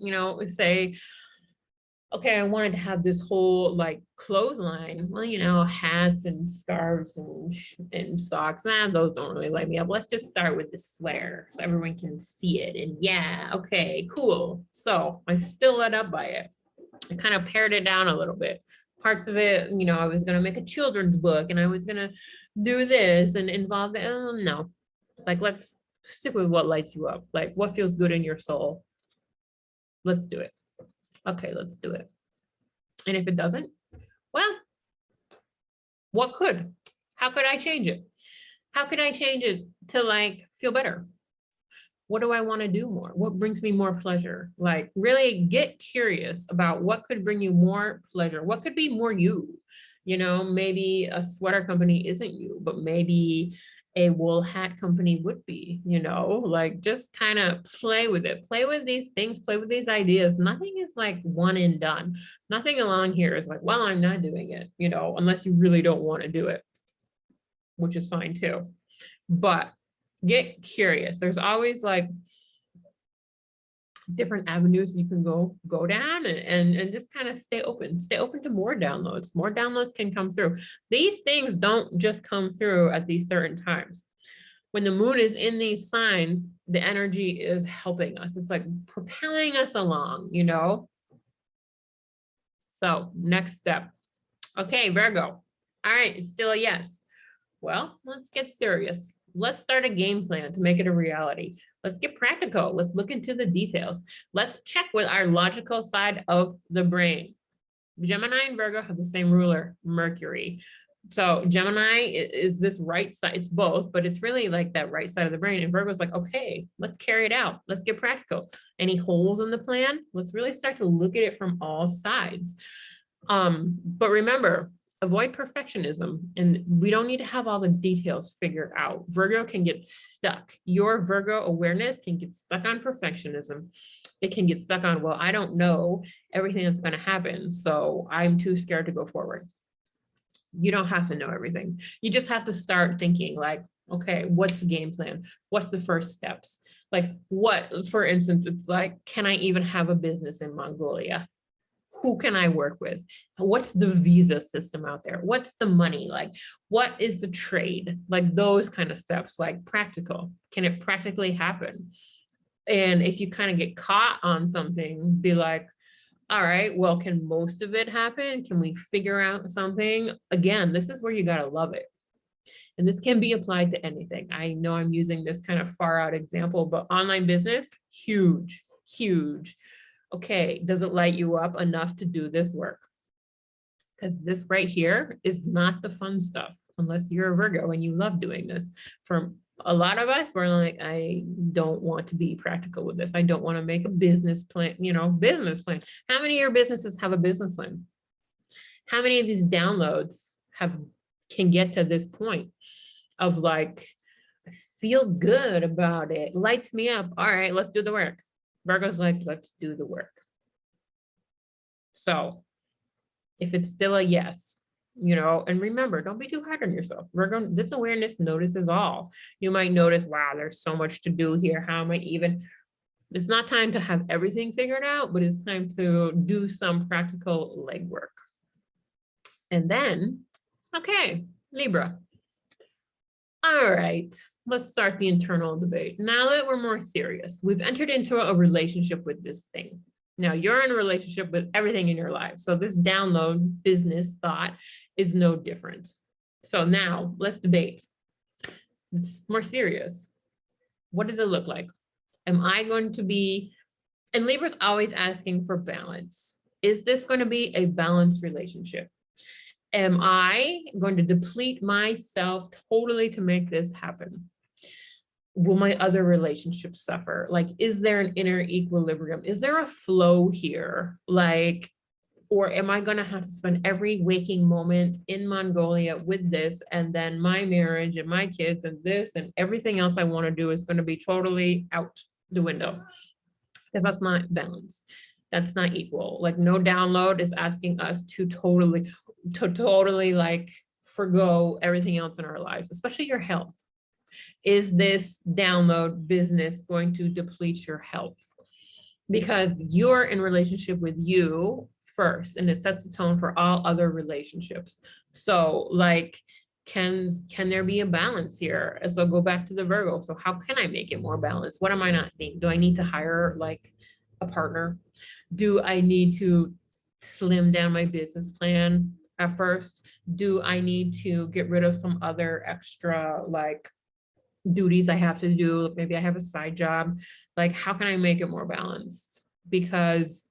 say, okay, I wanted to have this whole clothesline. Well, hats and scarves and socks. Those don't really light me up. Let's just start with the sweater so everyone can see it. And yeah, okay, cool. So I still lit up by it. I kind of pared it down a little bit. Parts of it, I was going to make a children's book and I was going to do this and involve it. Oh, no, let's stick with what lights you up. What feels good in your soul. Let's do it. Okay, let's do it. And if it doesn't, well, what could? How could I change it? How could I change it to feel better? What do I want to do more? What brings me more pleasure? Really get curious about what could bring you more pleasure. What could be more you? Maybe a sweater company isn't you, but maybe a wool hat company would be, just kind of play with it, play with these things, play with these ideas. Nothing is one and done. Nothing along here is well, I'm not doing it, unless you really don't want to do it, which is fine too. But get curious. There's always different avenues you can go down and just kind of stay open to more downloads. More downloads can come through. These things don't just come through at these certain times. When the moon is in these signs, the energy is helping us. It's propelling us along, So next step. Okay, Virgo. All right, it's still a yes. Well, let's get serious. Let's start a game plan to make it a reality. Let's get practical. Let's look into the details. Let's check with our logical side of the brain. Gemini and Virgo have the same ruler, Mercury. So Gemini is this right side. It's both, but it's really that right side of the brain. And Virgo's okay, let's carry it out. Let's get practical. Any holes in the plan? Let's really start to look at it from all sides. But remember, avoid perfectionism, and we don't need to have all the details figured out. Virgo can get stuck. Your Virgo awareness can get stuck on perfectionism. It can get stuck on, well, I don't know everything that's going to happen, so I'm too scared to go forward. You don't have to know everything. You just have to start thinking okay, what's the game plan? What's the first steps? What, for instance, it's can I even have a business in Mongolia? Who can I work with? What's the visa system out there? What's the money like? What is the trade? Like those kind of steps, like practical. Can it practically happen? And if you kind of get caught on something, be like, all right, well, can most of it happen? Can we figure out something? Again, this is where you got to love it. And this can be applied to anything. I know I'm using this kind of far out example, but online business, huge, huge. Okay, does it light you up enough to do this work? Because this right here is not the fun stuff, unless you're a Virgo and you love doing this. For a lot of us, we're like, I don't want to be practical with this. I don't want to make a business plan, business plan. How many of your businesses have a business plan? How many of these downloads can get to this point of like, I feel good about it, lights me up. All right, let's do the work. Virgo's like, let's do the work. So if it's still a yes, and remember, don't be too hard on yourself. Virgo, this awareness notices all. You might notice, wow, there's so much to do here. How am I even? It's not time to have everything figured out, but it's time to do some practical legwork. And then, okay, Libra. All right, let's start the internal debate. Now that we're more serious, we've entered into a relationship with this thing. Now you're in a relationship with everything in your life. So this download business thought is no different. So now let's debate. It's more serious. What does it look like? Am I going to be, and Libra's always asking for balance. Is this going to be a balanced relationship? Am I going to deplete myself totally to make this happen? Will my other relationships suffer? Like, is there an inner equilibrium? Is there a flow here? Like, or am I going to have to spend every waking moment in Mongolia with this, and then my marriage and my kids and this and everything else I want to do is going to be totally out the window? Because that's not balanced. That's not equal. Like, no download is asking us to totally like forgo everything else in our lives, especially your health. Is this download business going to deplete your health? Because you're in relationship with you first, and it sets the tone for all other relationships. So like, can there be a balance here? And so go back to the Virgo. So how can I make it more balanced? What am I not seeing? Do I need to hire like a partner? Do I need to slim down my business plan at first? Do I need to get rid of some other extra like duties I have to do? Maybe I have a side job. Like, how can I make it more balanced? Because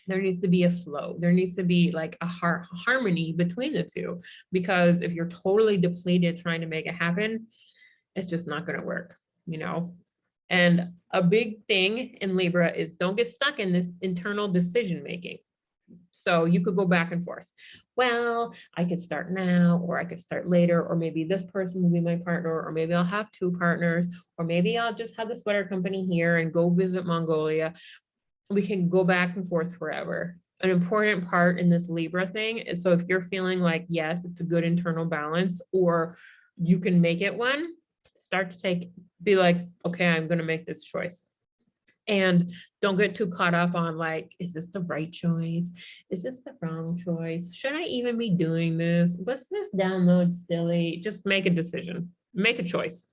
there needs to be a flow. There needs to be like a harmony between the two. Because if you're totally depleted trying to make it happen, it's just not going to work, And a big thing in Libra is don't get stuck in this internal decision making. So you could go back and forth. Well, I could start now, or I could start later, or maybe this person will be my partner, or maybe I'll have two partners, or maybe I'll just have the sweater company here and go visit Mongolia. We can go back and forth forever. An important part in this Libra thing is, so if you're feeling like, yes, it's a good internal balance, or you can make it one, start to be like, okay, I'm going to make this choice. And don't get too caught up on like, is this the right choice? Is this the wrong choice? Should I even be doing this? Was this download silly? Just make a decision, make a choice,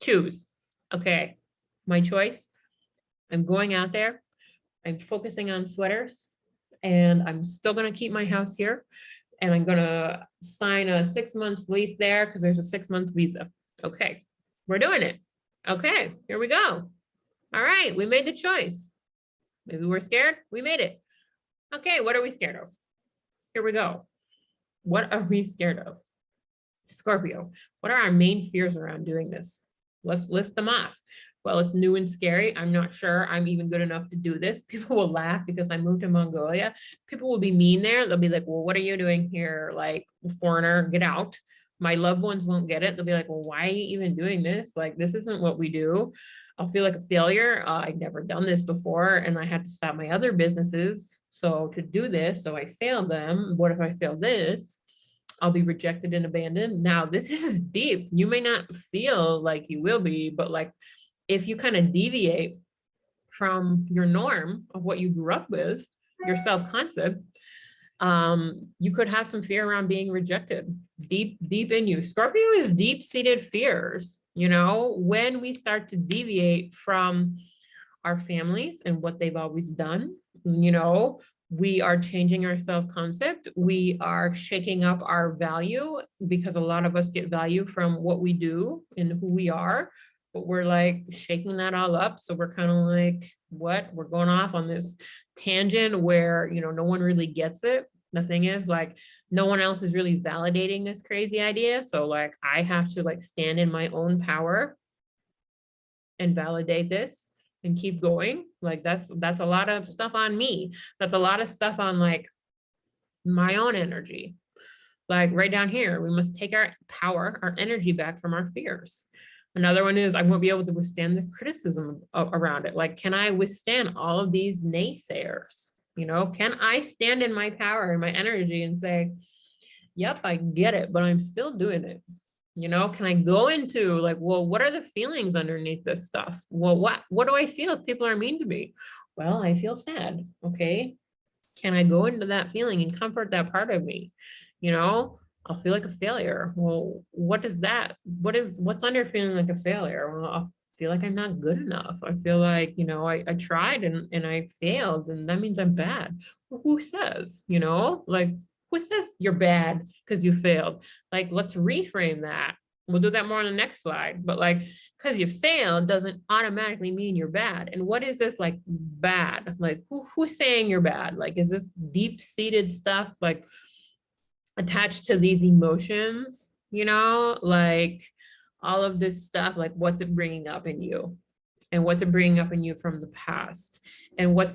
choose. Okay, my choice. I'm going out there. I'm focusing on sweaters, and I'm still going to keep my house here. And I'm going to sign a 6 months lease there because there's a 6-month visa. Okay, we're doing it. Okay, here we go. All right, we made the choice. Maybe we're scared. We made it. Okay, what are we scared of? Here we go. What are we scared of? Scorpio, what are our main fears around doing this? Let's list them off. Well, it's new and scary. I'm not sure I'm even good enough to do this. People will laugh because I moved to Mongolia. People will be mean there. They'll be like, well, what are you doing here? Like, foreigner, get out. My loved ones won't get it. They'll be like, well, why are you even doing this? Like, this isn't what we do. I'll feel like a failure. I've never done this before, and I had to stop my other businesses. So to do this, so I failed them. What if I fail this? I'll be rejected and abandoned. Now, this is deep. You may not feel like you will be, but like, if you kind of deviate from your norm of what you grew up with, your self-concept, you could have some fear around being rejected deep in you. Scorpio is deep-seated fears. You know, when we start to deviate from our families and what they've always done, you know, we are changing our self-concept. We are shaking up our value, because a lot of us get value from what we do and who we are, but we're like shaking that all up. So we're kind of like, what? We're going off on this tangent where, you know, no one really gets it. The thing is, like, no one else is really validating this crazy idea. So like, I have to like stand in my own power and validate this and keep going. Like that's a lot of stuff on me. That's a lot of stuff on like my own energy. Like right down here, we must take our power, our energy back from our fears. Another one is I won't be able to withstand the criticism around it. Like, can I withstand all of these naysayers? You know, can I stand in my power and my energy and say, yep, I get it, but I'm still doing it. You know, can I go into like, well, what are the feelings underneath this stuff? Well, what do I feel if people are mean to me? Well, I feel sad. Okay. Can I go into that feeling and comfort that part of me? You know, I'll feel like a failure. Well, what is that? What's under feeling like a failure? Well, I'll feel like I'm not good enough. I feel like, you know, I tried and I failed, and that means I'm bad. Well, who says, you know, like, who says you're bad because you failed? Like, let's reframe that. We'll do that more on the next slide. But like, because you failed doesn't automatically mean you're bad. And what is this like bad? Like, who's saying you're bad? Like, is this deep-seated stuff like attached to these emotions? You know, like all of this stuff, like what's it bringing up in you? And what's it bringing up in you from the past? And what is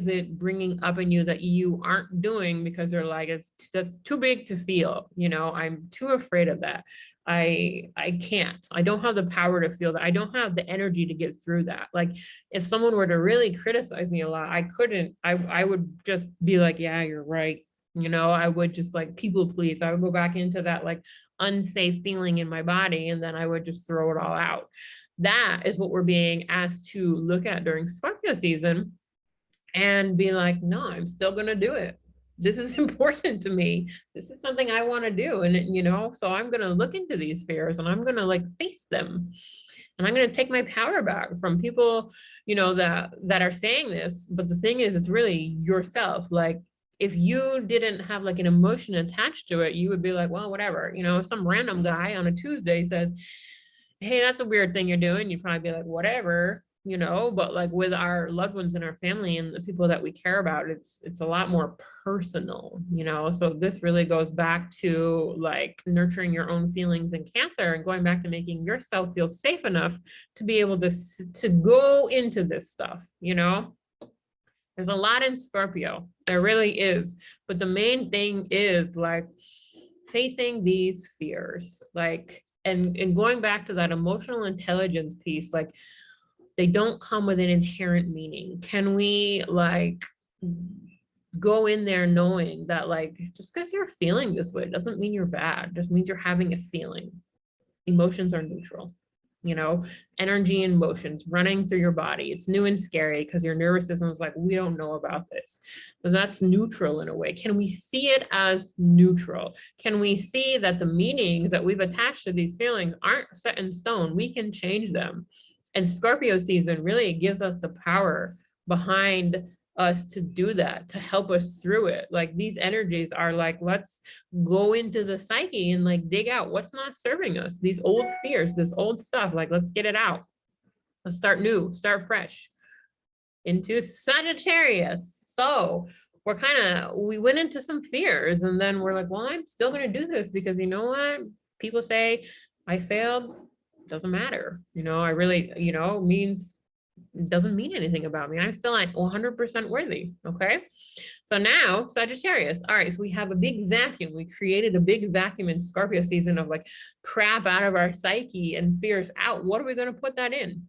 it bringing up in you that you aren't doing because they're like, that's too big to feel, you know, I'm too afraid of that. I can't, I don't have the power to feel that. I don't have the energy to get through that. Like if someone were to really criticize me a lot, I would just be like, yeah, you're right. You know, I would just like people please. I would go back into that like unsafe feeling in my body, and then I would just throw it all out. That is what we're being asked to look at during Scorpio season and be like, no, I'm still going to do it. This is important to me. This is something I want to do. And, you know, so I'm going to look into these fears and I'm going to like face them. And I'm going to take my power back from people, you know, that are saying this. But the thing is, it's really yourself. Like, if you didn't have like an emotion attached to it, you would be like, well, whatever, you know, if some random guy on a Tuesday says, hey, that's a weird thing you're doing, you'd probably be like, whatever, you know. But like with our loved ones and our family and the people that we care about, it's a lot more personal, you know. So this really goes back to like nurturing your own feelings in Cancer and going back to making yourself feel safe enough to be able to go into this stuff, you know. There's a lot in Scorpio, there really is. But the main thing is like facing these fears, like, and going back to that emotional intelligence piece, like they don't come with an inherent meaning. Can we like go in there knowing that like, just because you're feeling this way doesn't mean you're bad, it just means you're having a feeling. Emotions are neutral. You know, energy and motions running through your body. It's new and scary because your nervous system is like, we don't know about this. But that's neutral in a way. Can we see it as neutral? Can we see that the meanings that we've attached to these feelings aren't set in stone? We can change them. And Scorpio season really gives us the power behind us to do that, to help us through it. Like these energies are like, let's go into the psyche and like dig out what's not serving us, these old fears, this old stuff, like let's get it out. Let's start new, start fresh into Sagittarius. So we went into some fears and then we're like, well, I'm still going to do this because you know what? People say I failed, doesn't matter. You know, I really, you know, means it doesn't mean anything about me. I'm still like 100% worthy. Okay. So now Sagittarius. All right. So we have a big vacuum. We created a big vacuum in Scorpio season of like crap out of our psyche and fears out. What are we going to put that in?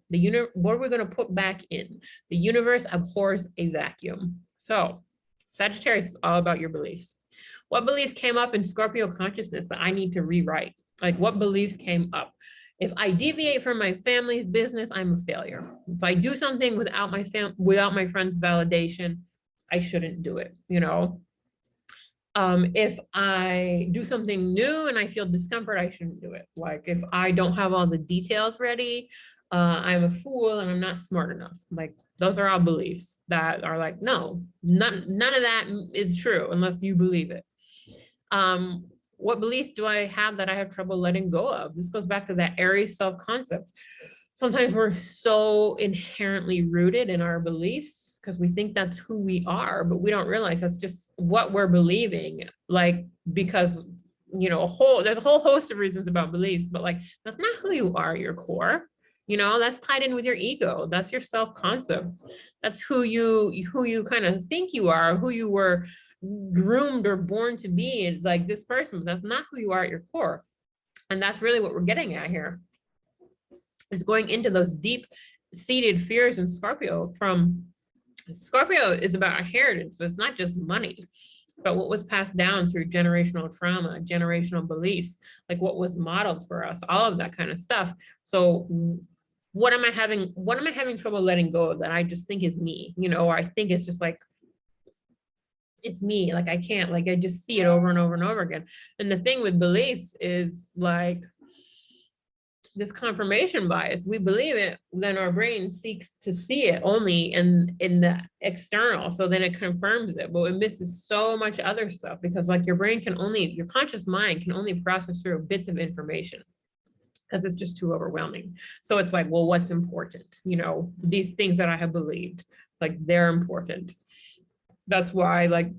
What are we going to put back in? The universe abhors a vacuum. So Sagittarius is all about your beliefs. What beliefs came up in Scorpio consciousness that I need to rewrite? Like what beliefs came up? If I deviate from my family's business, I'm a failure. If I do something without my friend's validation, I shouldn't do it, you know? If I do something new and I feel discomfort, I shouldn't do it. Like if I don't have all the details ready, I'm a fool and I'm not smart enough. Like those are all beliefs that are like, no, none of that is true unless you believe it. What beliefs do I have that I have trouble letting go of? This goes back to that Aries self-concept. Sometimes we're so inherently rooted in our beliefs because we think that's who we are, but we don't realize that's just what we're believing. Like, because, you know, there's a whole host of reasons about beliefs, but like, that's not who you are at your core. You know, that's tied in with your ego. That's your self-concept. That's who you kind of think you are, who you were groomed or born to be, like this person, but that's not who you are at your core. And that's really what we're getting at here, is going into those deep seated fears in Scorpio. Scorpio is about inheritance, so it's not just money, but what was passed down through generational trauma, generational beliefs, like what was modeled for us, all of that kind of stuff. So what am I having trouble letting go of that I just think is me, you know, or I think it's just like, it's me, like I can't, like I just see it over and over and over again. And the thing with beliefs is like this confirmation bias. We believe it, then our brain seeks to see it only in the external, so then it confirms it, but it misses so much other stuff because like your conscious mind can only process through bits of information because it's just too overwhelming. So it's like, well, what's important? You know, these things that I have believed, like they're important. That's why like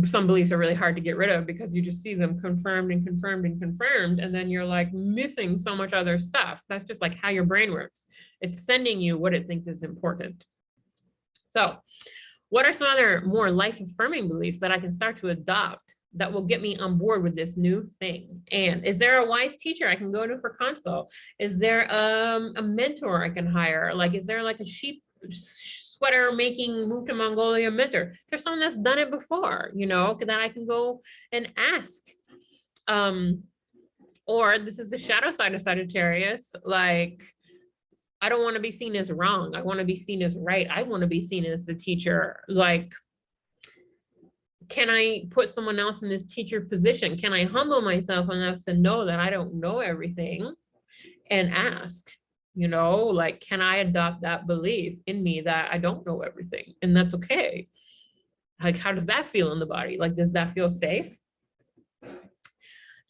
some beliefs are really hard to get rid of, because you just see them confirmed and confirmed and confirmed, and then you're like missing so much other stuff. That's just like how your brain works. It's sending you what it thinks is important. So what are some other more life-affirming beliefs that I can start to adopt that will get me on board with this new thing? And is there a wise teacher I can go to for consult? Is there a mentor I can hire? Like, is there like a sweater making move to Mongolia mentor? There's someone that's done it before, you know, that I can go and ask. Or this is the shadow side of Sagittarius. Like, I don't want to be seen as wrong. I want to be seen as right. I want to be seen as the teacher. Like, can I put someone else in this teacher position? Can I humble myself enough to know that I don't know everything and ask? You know, like, can I adopt that belief in me that I don't know everything? And that's okay. Like, how does that feel in the body? Like, does that feel safe?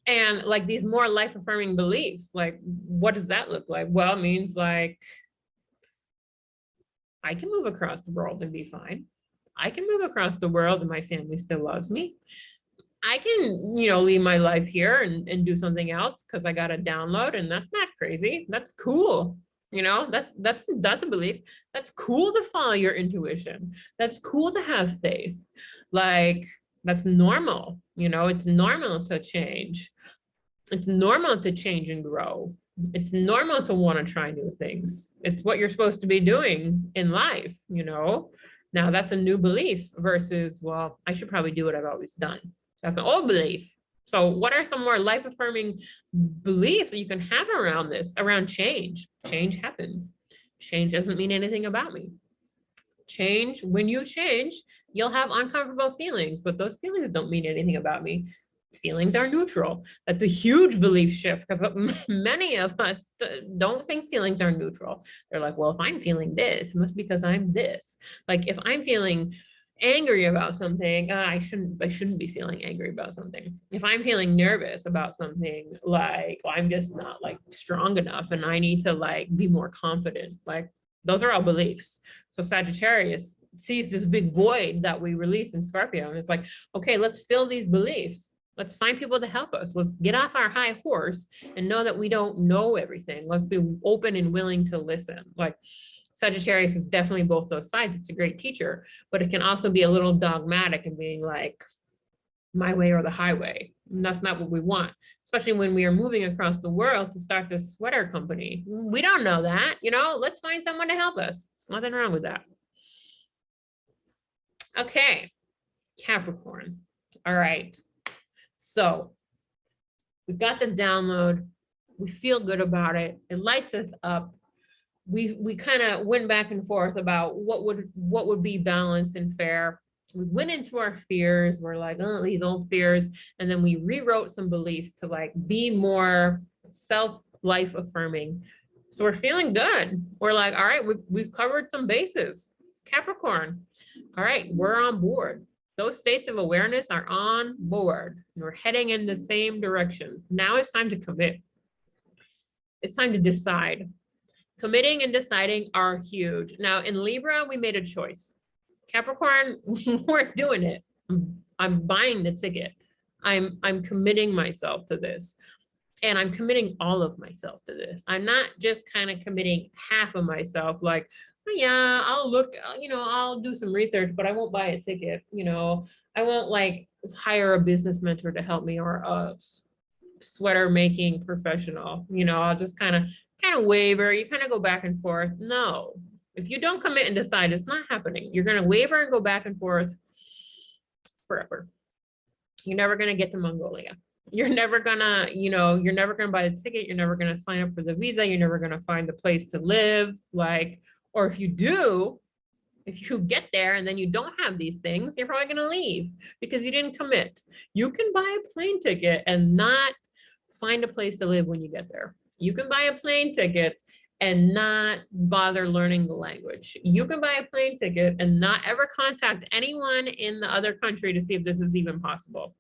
And like these more life-affirming beliefs, like, what does that look like? Well, it means like, I can move across the world and be fine. I can move across the world and my family still loves me. I can, you know, leave my life here and do something else because I got a download, and that's not crazy. That's cool. You know, that's a belief. That's cool to follow your intuition. That's cool to have faith. Like, that's normal. You know, it's normal to change. It's normal to change and grow. It's normal to want to try new things. It's what you're supposed to be doing in life, you know. Now that's a new belief versus, well, I should probably do what I've always done. That's an old belief. So what are some more life-affirming beliefs that you can have around this, around change? Change happens. Change doesn't mean anything about me. Change, when you change, you'll have uncomfortable feelings, but those feelings don't mean anything about me. Feelings are neutral. That's a huge belief shift, because many of us don't think feelings are neutral. They're like, well, if I'm feeling this, it must be because I'm this. Like, if I'm feeling angry about something, I shouldn't be feeling angry about something. If I'm feeling nervous about something, like, well, I'm just not like strong enough and I need to like be more confident. Like, those are all beliefs. So Sagittarius sees this big void that we release in Scorpio, and it's like, okay, let's fill these beliefs. Let's find people to help us. Let's get off our high horse and know that we don't know everything. Let's be open and willing to listen. Like, Sagittarius is definitely both those sides. It's a great teacher, but it can also be a little dogmatic and being like, my way or the highway. And that's not what we want, especially when we are moving across the world to start this sweater company. We don't know that, you know, let's find someone to help us. There's nothing wrong with that. Okay, Capricorn. All right. So we've got the download. We feel good about it. It lights us up. We kind of went back and forth about what would be balanced and fair. We went into our fears. We're like, oh, these old fears. And then we rewrote some beliefs to like be more life affirming. So we're feeling good. We're like, all right, we've covered some bases. Capricorn, all right, we're on board. Those states of awareness are on board. We're heading in the same direction. Now it's time to commit. It's time to decide. Committing and deciding are huge. Now in Libra, we made a choice. Capricorn, we're doing it. I'm buying the ticket. I'm committing myself to this. And I'm committing all of myself to this. I'm not just kind of committing half of myself, like, oh, yeah, I'll look, I'll do some research, but I won't buy a ticket. I won't like hire a business mentor to help me or a sweater making professional. I'll just kind of waver. You kind of go back and forth. No, if you don't commit and decide, it's not happening. You're going to waver and go back and forth forever. You're never going to get to Mongolia. You're never gonna, you're never gonna buy the ticket. You're never gonna sign up for the visa. You're never gonna find the place to live. Or if you do, if you get there and then you don't have these things, you're probably gonna leave because you didn't commit. You can buy a plane ticket and not find a place to live when you get there. You can buy a plane ticket and not bother learning the language. You can buy a plane ticket and not ever contact anyone in the other country to see if this is even possible.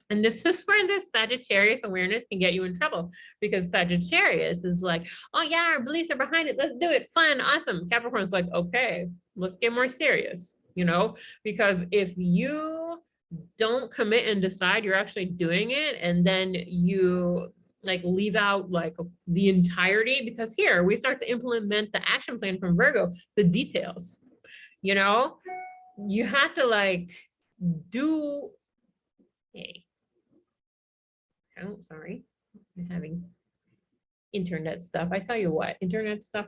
And this is where this Sagittarius awareness can get you in trouble, because Sagittarius is like, oh yeah, our beliefs are behind it. Let's do it. Fun. Awesome. Capricorn's like, okay, let's get more serious, because if you don't commit and decide you're actually doing it, and then you like leave out like the entirety, because here we start to implement the action plan from Virgo, the details, you have to like do, hey. Oh, sorry, I'm having internet stuff. I tell you what, internet stuff,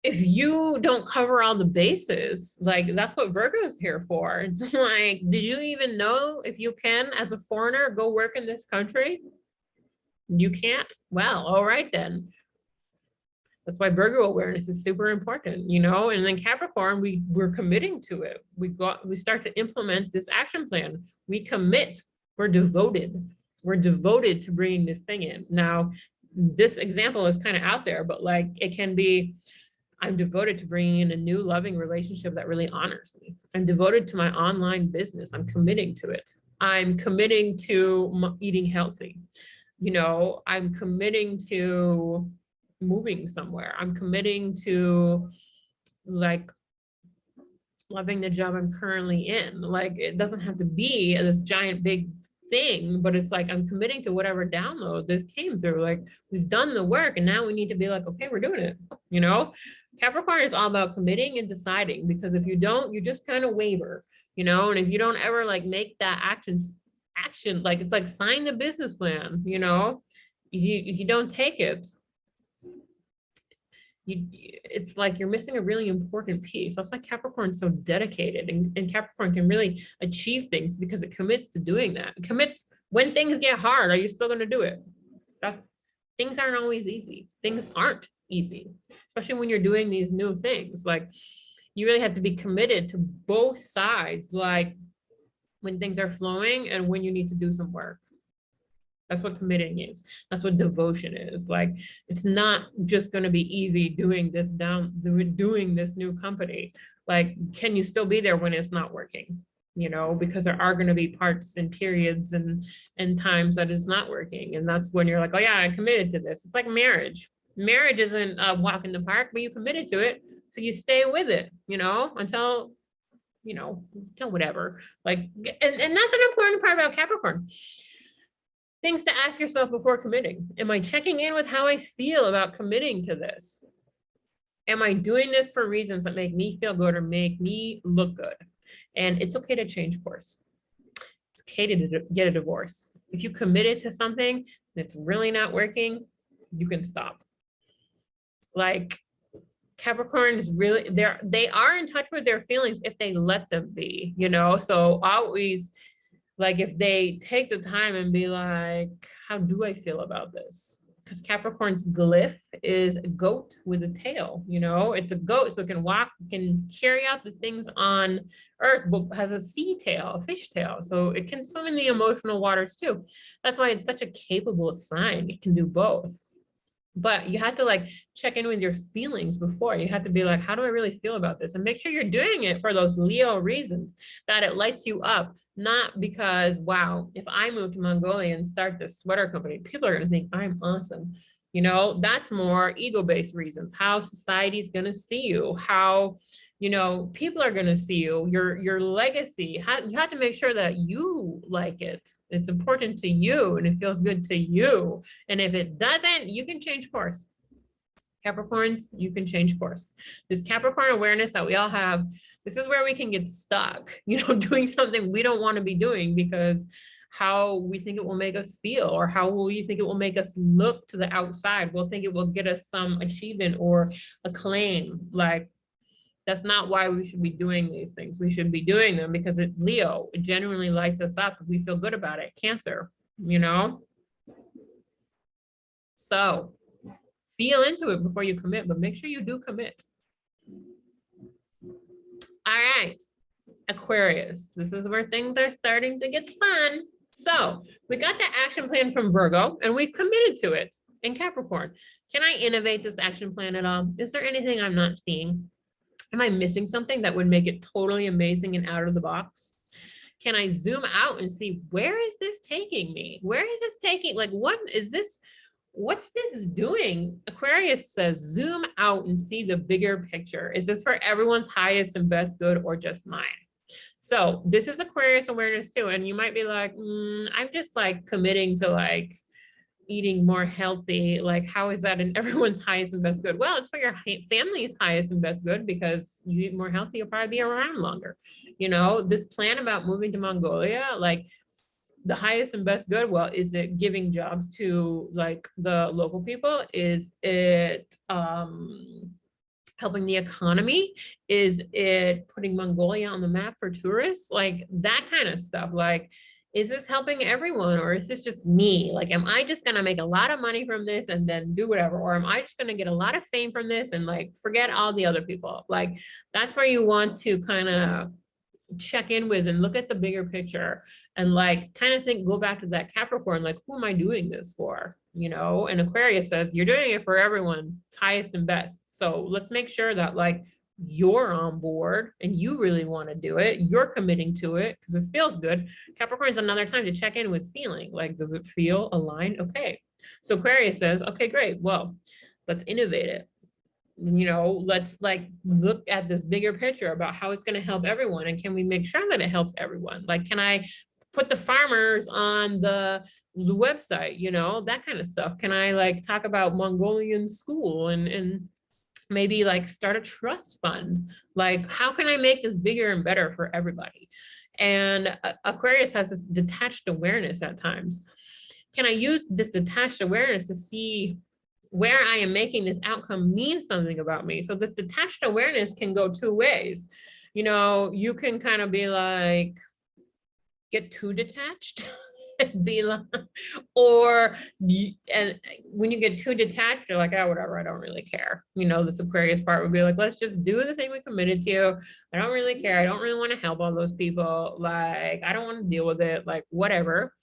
if you don't cover all the bases, like that's what Virgo is here for. It's like, did you even know if you can, as a foreigner, go work in this country? You can't? Well, all right then. That's why Virgo awareness is super important, and then Capricorn, we're committing to it. We start to implement this action plan. We commit. We're devoted. We're devoted to bringing this thing in. Now, this example is kind of out there, but like it can be, I'm devoted to bringing in a new loving relationship that really honors me. I'm devoted to my online business. I'm committing to it. I'm committing to eating healthy. I'm committing to moving somewhere. I'm committing to like loving the job I'm currently in. Like it doesn't have to be this giant big thing, but it's like I'm committing to whatever download this came through. Like we've done the work and now we need to be like, okay, we're doing it. Capricorn is all about committing and deciding, because if you don't, you just kind of waver, and if you don't ever like make that action, like it's like sign the business plan, if you don't take it, it's like you're missing a really important piece. That's why Capricorn is so dedicated, and Capricorn can really achieve things because it commits to doing that. It commits when things get hard. Are you still going to do it? Things aren't always easy. Things aren't easy, especially when you're doing these new things. Like you really have to be committed to both sides, like when things are flowing and when you need to do some work. That's what committing is. That's what devotion is. Like, it's not just going to be easy doing this new company. Like, can you still be there when it's not working? Because there are going to be parts and periods and times that it's not working. And that's when you're like, oh yeah, I committed to this. It's like marriage. Marriage isn't a walk in the park, but you committed to it. So you stay with it, until whatever. Like, and that's an important part about Capricorn. Things to ask yourself before committing. Am I checking in with how I feel about committing to this? Am I doing this for reasons that make me feel good or make me look good? And it's okay to change course. It's okay to get a divorce. If you committed to something and it's really not working, you can stop. Like Capricorn is really, they are in touch with their feelings if they let them be, so always Like if they take the time and be like, how do I feel about this? Because Capricorn's glyph is a goat with a tail, you know, it's a goat, so it can walk, can carry out the things on earth, but has a sea tail, a fish tail. So it can swim in the emotional waters too. That's why it's such a capable sign. It can do both. But you have to like check in with your feelings before. You have to be like, how do I really feel about this? And make sure you're doing it for those Leo reasons, that it lights you up, not because, wow, if I move to Mongolia and start this sweater company, people are going to think I'm awesome. You know, that's more ego-based reasons, how society's going to see you, how, you know, people are going to see you, your legacy. You have to make sure that you like it. It's important to you and it feels good to you. And if it doesn't, you can change course. Capricorns, you can change course. This Capricorn awareness that we all have, this is where we can get stuck, you know, doing something we don't want to be doing because how we think it will make us feel, or how we think it will make us look to the outside. We'll think it will get us some achievement or acclaim. Like, that's not why we should be doing these things. We should be doing them because it genuinely lights us up. We feel good about it. Cancer, you know? So feel into it before you commit, but make sure you do commit. All right, Aquarius. This is where things are starting to get fun. So we got the action plan from Virgo and we've committed to it in Capricorn. Can I innovate this action plan at all? Is there anything I'm not seeing? Am I missing something that would make it totally amazing and out of the box? Can I zoom out and see, where is this taking me? Where is this taking, like, what is this? What's this doing? Aquarius says, zoom out and see the bigger picture. Is this for everyone's highest and best good or just mine? So this is Aquarius awareness too. And you might be like, I'm just like committing to like eating more healthy. Like, how is that in everyone's highest and best good? Well, it's for your family's highest and best good, because you eat more healthy, you'll probably be around longer. You know, this plan about moving to Mongolia, like the highest and best good, well, is it giving jobs to like the local people? Is it helping the economy? Is it putting Mongolia on the map for tourists? Like that kind of stuff. Like, is this helping everyone, or is this just me? Like, am I just gonna make a lot of money from this and then do whatever? Or am I just gonna get a lot of fame from this and like forget all the other people? Like, that's where you want to kind of check in with and look at the bigger picture and like kind of think, go back to that Capricorn, like, who am I doing this for? You know, and Aquarius says, you're doing it for everyone, highest and best. So let's make sure that like you're on board and you really want to do it. You're committing to it because it feels good. Capricorn's another time to check in with feeling. Like, does it feel aligned? Okay. So Aquarius says, okay, great. Well, let's innovate it. You know, let's like look at this bigger picture about how it's going to help everyone. And can we make sure that it helps everyone? Like, can I put the farmers on the website, you know, that kind of stuff? Can I like talk about Mongolian school and maybe like start a trust fund? Like, how can I make this bigger and better for everybody? And Aquarius has this detached awareness at times. Can I use this detached awareness to see where I am making this outcome mean something about me? So this detached awareness can go two ways. You know, you can kind of be like, get too detached and be like, or and when you get too detached, you're like, oh, whatever, I don't really care. You know, this Aquarius part would be like, let's just do the thing we committed to. I don't really care. I don't really want to help all those people. Like, I don't want to deal with it, like whatever.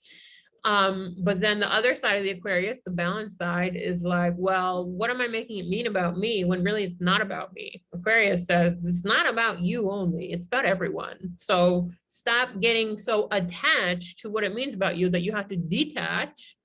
But then the other side of the Aquarius, the balance side, is like, well, what am I making it mean about me when really it's not about me? Aquarius says it's not about you only, it's about everyone. So stop getting so attached to what it means about you that you have to detach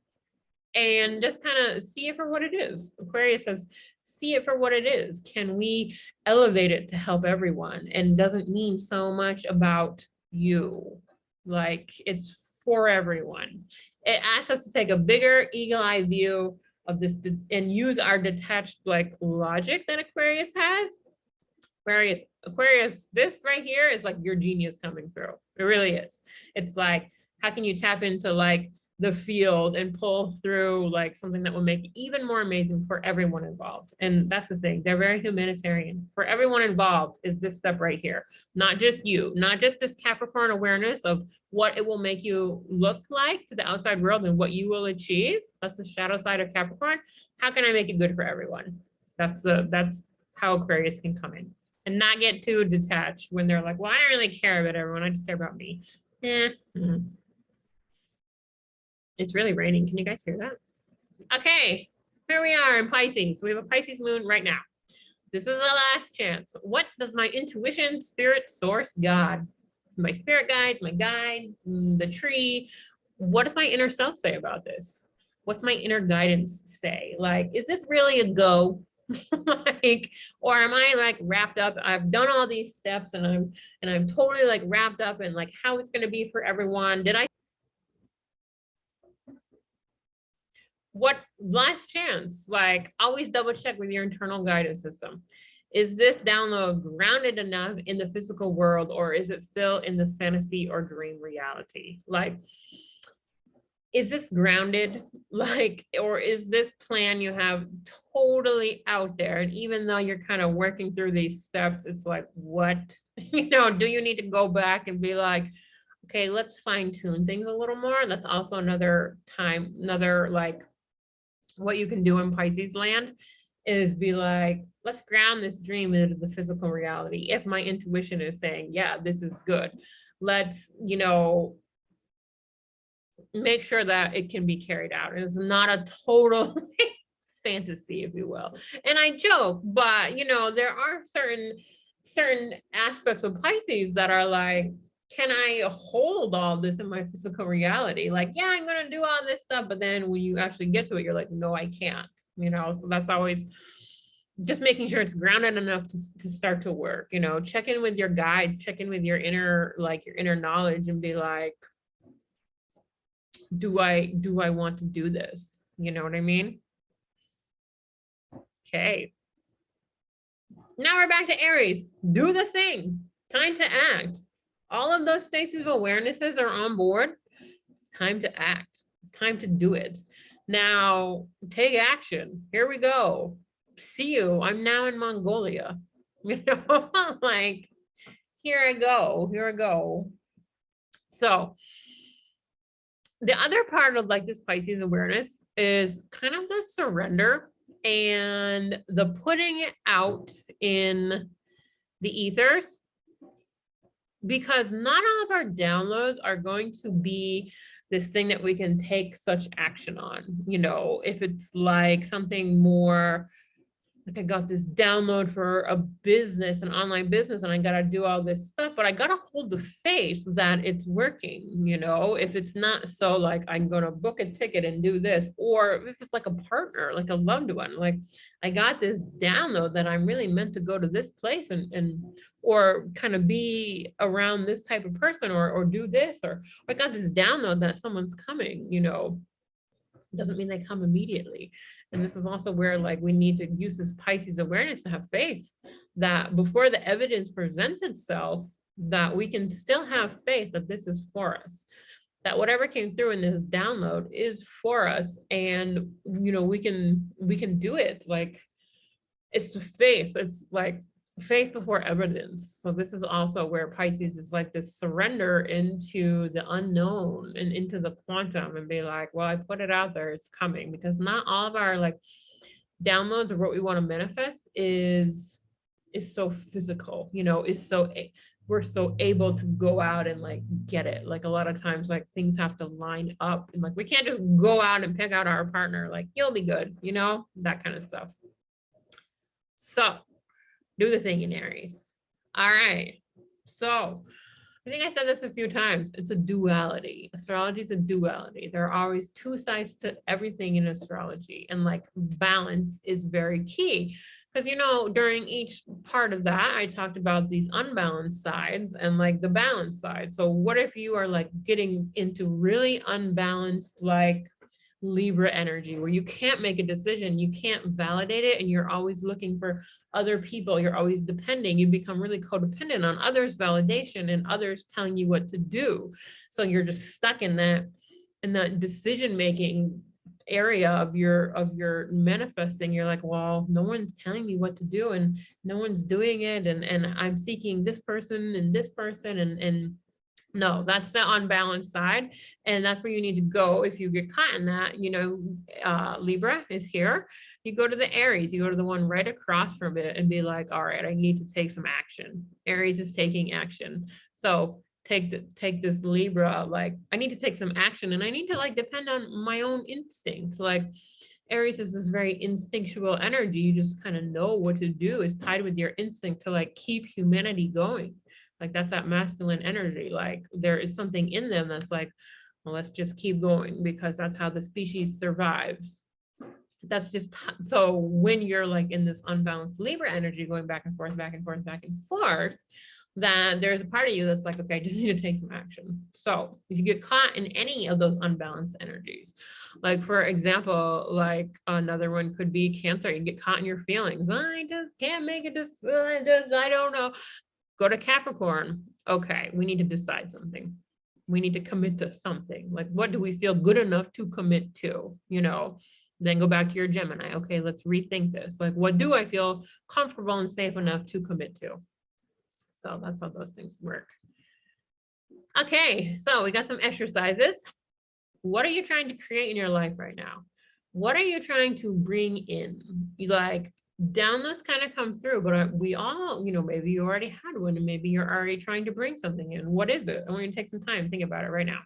and just kind of see it for what it is. Aquarius says, see it for what it is. Can we elevate it to help everyone? And doesn't mean so much about you. Like, it's for everyone. It asks us to take a bigger eagle-eye view of this and use our detached like logic that Aquarius has. Aquarius, this right here is like your genius coming through. It really is. It's like, how can you tap into like the field and pull through like something that will make it even more amazing for everyone involved. And that's the thing, they're very humanitarian. For everyone involved is this step right here, not just you, not just this Capricorn awareness of what it will make you look like to the outside world and what you will achieve. That's the shadow side of Capricorn. How can I make it good for everyone? That's how Aquarius can come in and not get too detached when they're like, well, I don't really care about everyone, I just care about me. It's really raining. Can you guys hear that? Okay, here we are in Pisces. We have a Pisces moon right now. This is the last chance. What does my intuition, spirit, source, God, my spirit guides, my guides, the tree, what does my inner self say about this? What's my inner guidance say? Like, is this really a go? Like, or am I like wrapped up? I've done all these steps and I'm totally like wrapped up in like how it's going to be for everyone. Did I? What last chance? Like, always double check with your internal guidance system. Is this download grounded enough in the physical world, or is it still in the fantasy or dream reality? Like, is this grounded? Like, or is this plan you have totally out there? And even though you're kind of working through these steps, it's like, what, you know, do you need to go back and be like, okay, let's fine tune things a little more? That's also another time, another like, what you can do in Pisces land is be like, let's ground this dream into the physical reality. If my intuition is saying, yeah, this is good, let's, you know, make sure that it can be carried out. It's not a total fantasy, if you will. And I joke, but you know, there are certain aspects of Pisces that are like, can I hold all this in my physical reality? Like, yeah, I'm going to do all this stuff. But then when you actually get to it, you're like, no, I can't, you know? So that's always just making sure it's grounded enough to start to work, you know, check in with your guides, check in with your inner, like your inner knowledge and be like, do I want to do this? You know what I mean? Okay. Now we're back to Aries. Do the thing. Time to act. All of those states of awarenesses are on board. It's time to act. Time to do it. Now, take action. Here we go. See you. I'm now in Mongolia. You know, like, here I go. Here I go. So, the other part of like this Pisces awareness is kind of the surrender and the putting it out in the ethers, because not all of our downloads are going to be this thing that we can take such action on. You know, if it's like something more like I got this download for a business, an online business, and I got to do all this stuff, but I got to hold the faith that it's working. You know, if it's not so like I'm going to book a ticket and do this, or if it's like a partner, like a loved one, like I got this download that I'm really meant to go to this place and or kind of be around this type of person or do this, or I got this download that someone's coming, you know, doesn't mean they come immediately. And this is also where like we need to use this Pisces awareness to have faith that before the evidence presents itself, that we can still have faith that this is for us, that whatever came through in this download is for us. And, you know, we can do it. Like, it's the faith. It's like faith before evidence. So this is also where Pisces is like this surrender into the unknown and into the quantum and be like, well, I put it out there, it's coming. Because not all of our like downloads of what we want to manifest is so physical, you know, we're so able to go out and like get it. Like a lot of times like things have to line up and like we can't just go out and pick out our partner, like you'll be good, you know, that kind of stuff. So do the thing in Aries. All right. So I think I said this a few times. It's a duality. Astrology is a duality. There are always two sides to everything in astrology. And like balance is very key. Because, you know, during each part of that, I talked about these unbalanced sides and like the balanced side. So what if you are like getting into really unbalanced, like Libra energy, where you can't make a decision, you can't validate it, and you're always looking for other people, you're always depending, you become really codependent on others' validation and others telling you what to do. So you're just stuck in that. in that decision-making area of your manifesting, you're like, well, no one's telling me what to do and no one's doing it. And I'm seeking this person and this person and no, that's the unbalanced side. And that's where you need to go if you get caught in that, Libra is here. You go to the Aries, you go to the one right across from it and be like, all right, I need to take some action. Aries is taking action. So take this Libra, like I need to take some action and I need to like depend on my own instinct. Like Aries is this very instinctual energy. You just kind of know what to do. It's tied with your instinct to like keep humanity going. Like that's that masculine energy. Like there is something in them that's like, well, let's just keep going because that's how the species survives. That's just so when you're like in this unbalanced Libra energy going back and forth, back and forth, back and forth, then there's a part of you that's like, okay, I just need to take some action. So if you get caught in any of those unbalanced energies, like for example, like another one could be Cancer, you get caught in your feelings. I just can't make a decision. I don't know. Go to Capricorn. Okay, we need to decide something. We need to commit to something. Like, what do we feel good enough to commit to? Then go back to your Gemini. Okay, let's rethink this. Like, what do I feel comfortable and safe enough to commit to? So that's how those things work. Okay, so we got some exercises. What are you trying to create in your life right now? What are you trying to bring in? You like, downloads kind of come through, but we all, maybe you already had one and maybe you're already trying to bring something in. What is it? I want you to take some time, think about it right now.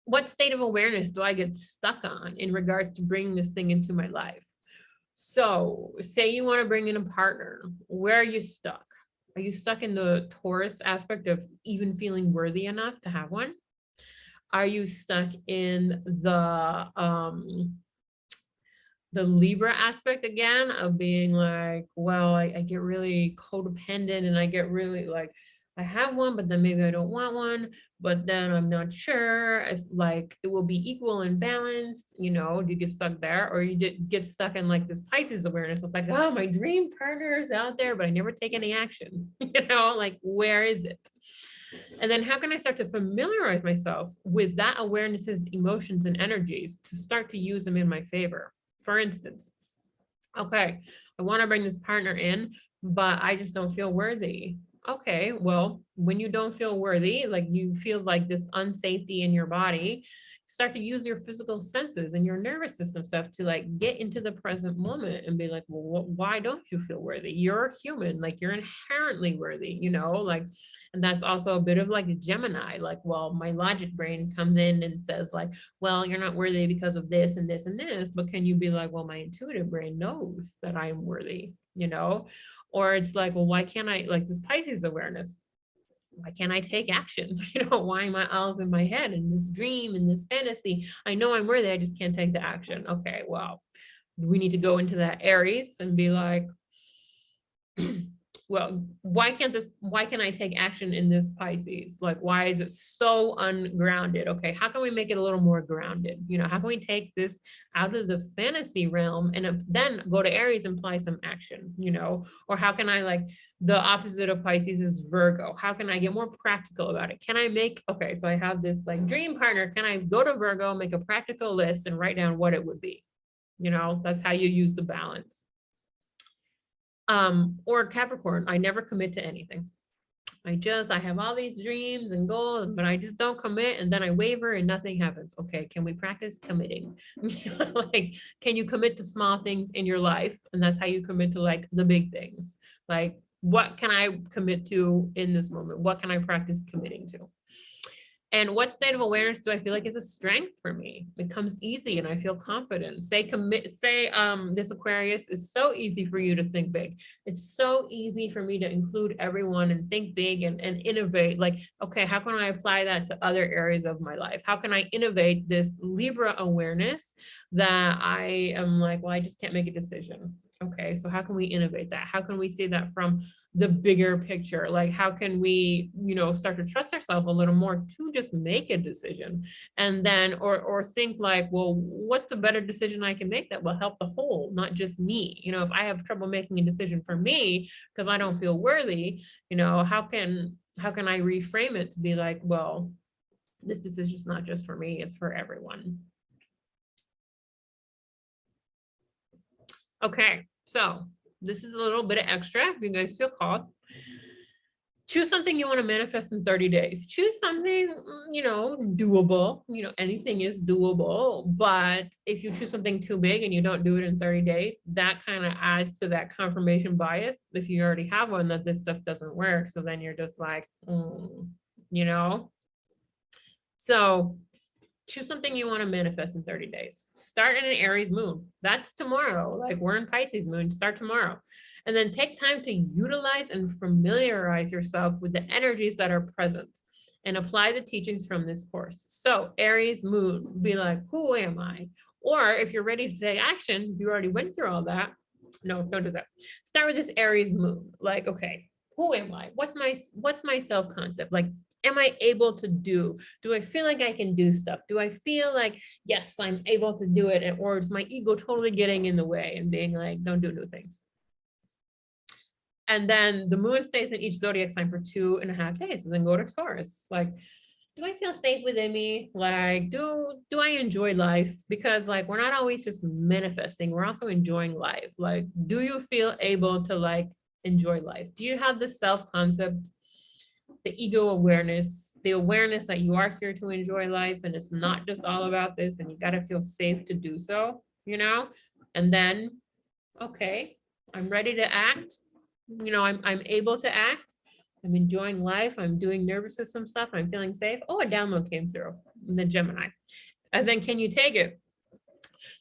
What state of awareness do I get stuck on in regards to bringing this thing into my life? So say you want to bring in a partner, where are you stuck? Are you stuck in the Taurus aspect of even feeling worthy enough to have one? Are you stuck in the Libra aspect again of being like, well, I get really codependent and I get really like, I have one, but then maybe I don't want one, but then I'm not sure if like it will be equal and balanced, do you get stuck there? Or you get stuck in like this Pisces awareness of like, oh, my dream partner is out there, but I never take any action, like where is it? And then how can I start to familiarize myself with that awareness's emotions and energies to start to use them in my favor? For instance, okay, I want to bring this partner in, but I just don't feel worthy. Okay, well, when you don't feel worthy, like you feel like this unsafety in your body, start to use your physical senses and your nervous system stuff to like get into the present moment and be like, well, why don't you feel worthy? You're human, like you're inherently worthy, like, and that's also a bit of like a Gemini, like, well, my logic brain comes in and says like, well, you're not worthy because of this and this and this, but can you be like, well, my intuitive brain knows that I am worthy, or it's like, well, why can't I, like this Pisces awareness, why can't I take action? Why am I all up in my head in this dream, in this fantasy? I know I'm worthy, I just can't take the action. Okay, well, we need to go into that Aries and be like, well, why can't I take action in this Pisces? Like, why is it so ungrounded? Okay, how can we make it a little more grounded? How can we take this out of the fantasy realm and then go to Aries and apply some action, or how can I, like, the opposite of Pisces is Virgo. How can I get more practical about it? Can I make, okay, so I have this like dream partner. Can I go to Virgo, make a practical list and write down what it would be? That's how you use the balance. Or Capricorn, I never commit to anything. I have all these dreams and goals, but I just don't commit and then I waver and nothing happens. Okay, can we practice committing? Like, can you commit to small things in your life? And that's how you commit to like the big things. Like, what can I commit to in this moment? What can I practice committing to? And what state of awareness do I feel like is a strength for me? It comes easy and I feel confident. Say this Aquarius is so easy for you to think big. It's so easy for me to include everyone and think big and innovate. Like, okay, how can I apply that to other areas of my life? How can I innovate this Libra awareness that I am like, well, I just can't make a decision. Okay, so how can we innovate that? How can we see that from the bigger picture? Like, how can we, start to trust ourselves a little more to just make a decision? And then, or think like, well, what's a better decision I can make that will help the whole, not just me? If I have trouble making a decision for me because I don't feel worthy, how can I reframe it to be like, well, This decision is not just for me, it's for everyone. Okay, so this is a little bit of extra if you guys feel called. Choose something you want to manifest in 30 days. Choose something, doable. Anything is doable, but if you choose something too big and you don't do it in 30 days, that kind of adds to that confirmation bias. If you already have one, that this stuff doesn't work. So then you're just like, So choose something you want to manifest in 30 days. Start in an Aries moon. That's tomorrow. Like we're in Pisces moon, start tomorrow. And then take time to utilize and familiarize yourself with the energies that are present and apply the teachings from this course. So Aries moon, be like, who am I? Or if you're ready to take action, you already went through all that. No, don't do that. Start with this Aries moon. Like, okay, who am I? What's my self-concept? Like, am I able to do? Do I feel like I can do stuff? Do I feel like, yes, I'm able to do it? Or is my ego totally getting in the way and being like, don't do new things? And then the moon stays in each zodiac sign for 2.5 days and then go to Taurus. Like, do I feel safe within me? Like, do I enjoy life? Because like, we're not always just manifesting, we're also enjoying life. Like, do you feel able to like enjoy life? Do you have the self-concept, the ego awareness, the awareness that you are here to enjoy life and it's not just all about this and you got to feel safe to do so, and then, okay, I'm ready to act. I'm able to act. I'm enjoying life. I'm doing nervous system stuff. I'm feeling safe. Oh, a download came through in the Gemini. And then can you take it?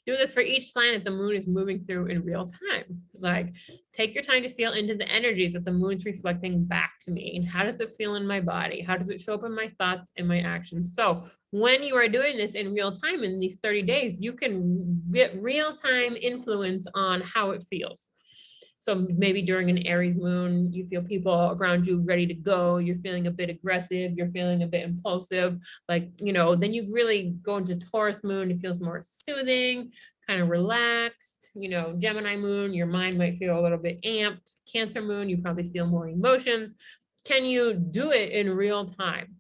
Do this for each sign that the moon is moving through in real time. Like, take your time to feel into the energies that the moon's reflecting back to me. And how does it feel in my body? How does it show up in my thoughts and my actions? So when you are doing this in real time in these 30 days, you can get real-time influence on how it feels. So maybe during an Aries moon, you feel people around you ready to go. You're feeling a bit aggressive. You're feeling a bit impulsive. Like, then you really go into Taurus moon. It feels more soothing, kind of relaxed. Gemini moon, your mind might feel a little bit amped. Cancer moon, you probably feel more emotions. Can you do it in real time?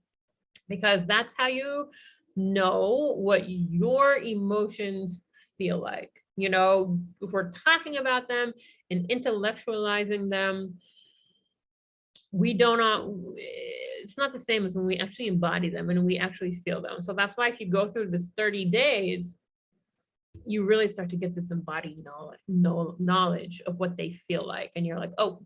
Because that's how you know what your emotions feel like. If we're talking about them and intellectualizing them, it's not the same as when we actually embody them and we actually feel them. So that's why if you go through this 30 days, you really start to get this embodied knowledge of what they feel like. And you're like, oh,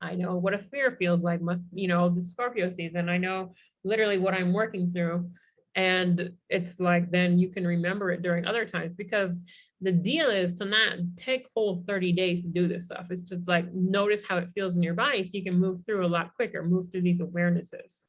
I know what a fear feels like, the Scorpio season. I know literally what I'm working through. And it's like, then you can remember it during other times, because the deal is to not take whole 30 days to do this stuff. It's just like, notice how it feels in your body so you can move through a lot quicker, move through these awarenesses.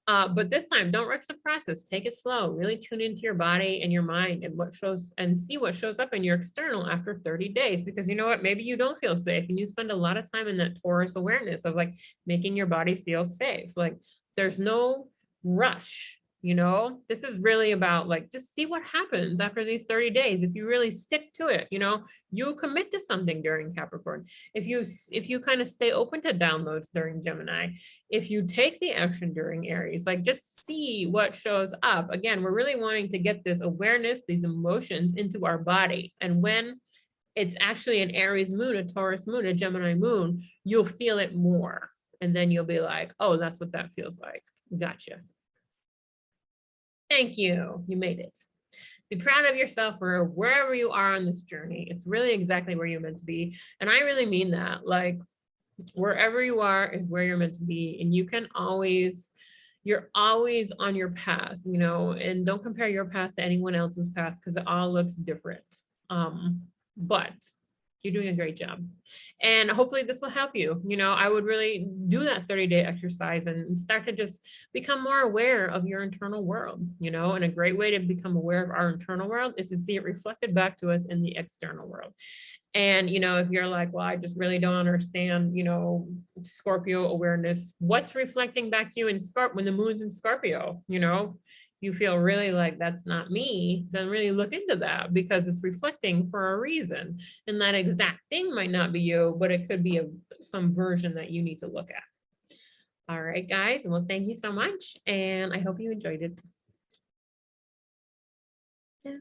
But this time, don't rush the process. Take it slow. Really tune into your body and your mind and see what shows up in your external after 30 days. Because you know what? Maybe you don't feel safe and you spend a lot of time in that Taurus awareness of like making your body feel safe. Like, there's no rush. This is really about like, just see what happens after these 30 days. If you really stick to it, you commit to something during Capricorn. If you kind of stay open to downloads during Gemini, if you take the action during Aries, like, just see what shows up. Again, we're really wanting to get this awareness, these emotions into our body. And when it's actually an Aries moon, a Taurus moon, a Gemini moon, you'll feel it more. And then you'll be like, oh, that's what that feels like. Gotcha. Thank you. You made it. Be proud of yourself for wherever you are on this journey. It's really exactly where you're meant to be. And I really mean that. Like, wherever you are is where you're meant to be. And you're always on your path, and don't compare your path to anyone else's path, because it all looks different. But you're doing a great job. And hopefully this will help you. I would really do that 30-day exercise and start to just become more aware of your internal world, and a great way to become aware of our internal world is to see it reflected back to us in the external world. And, if you're like, well, I just really don't understand, Scorpio awareness, what's reflecting back to you in Scorpio when the moon's in Scorpio, you feel really like that's not me, then really look into that, because it's reflecting for a reason. And that exact thing might not be you, but it could be some version that you need to look at. All right, guys. Well, thank you so much. And I hope you enjoyed it. Yeah.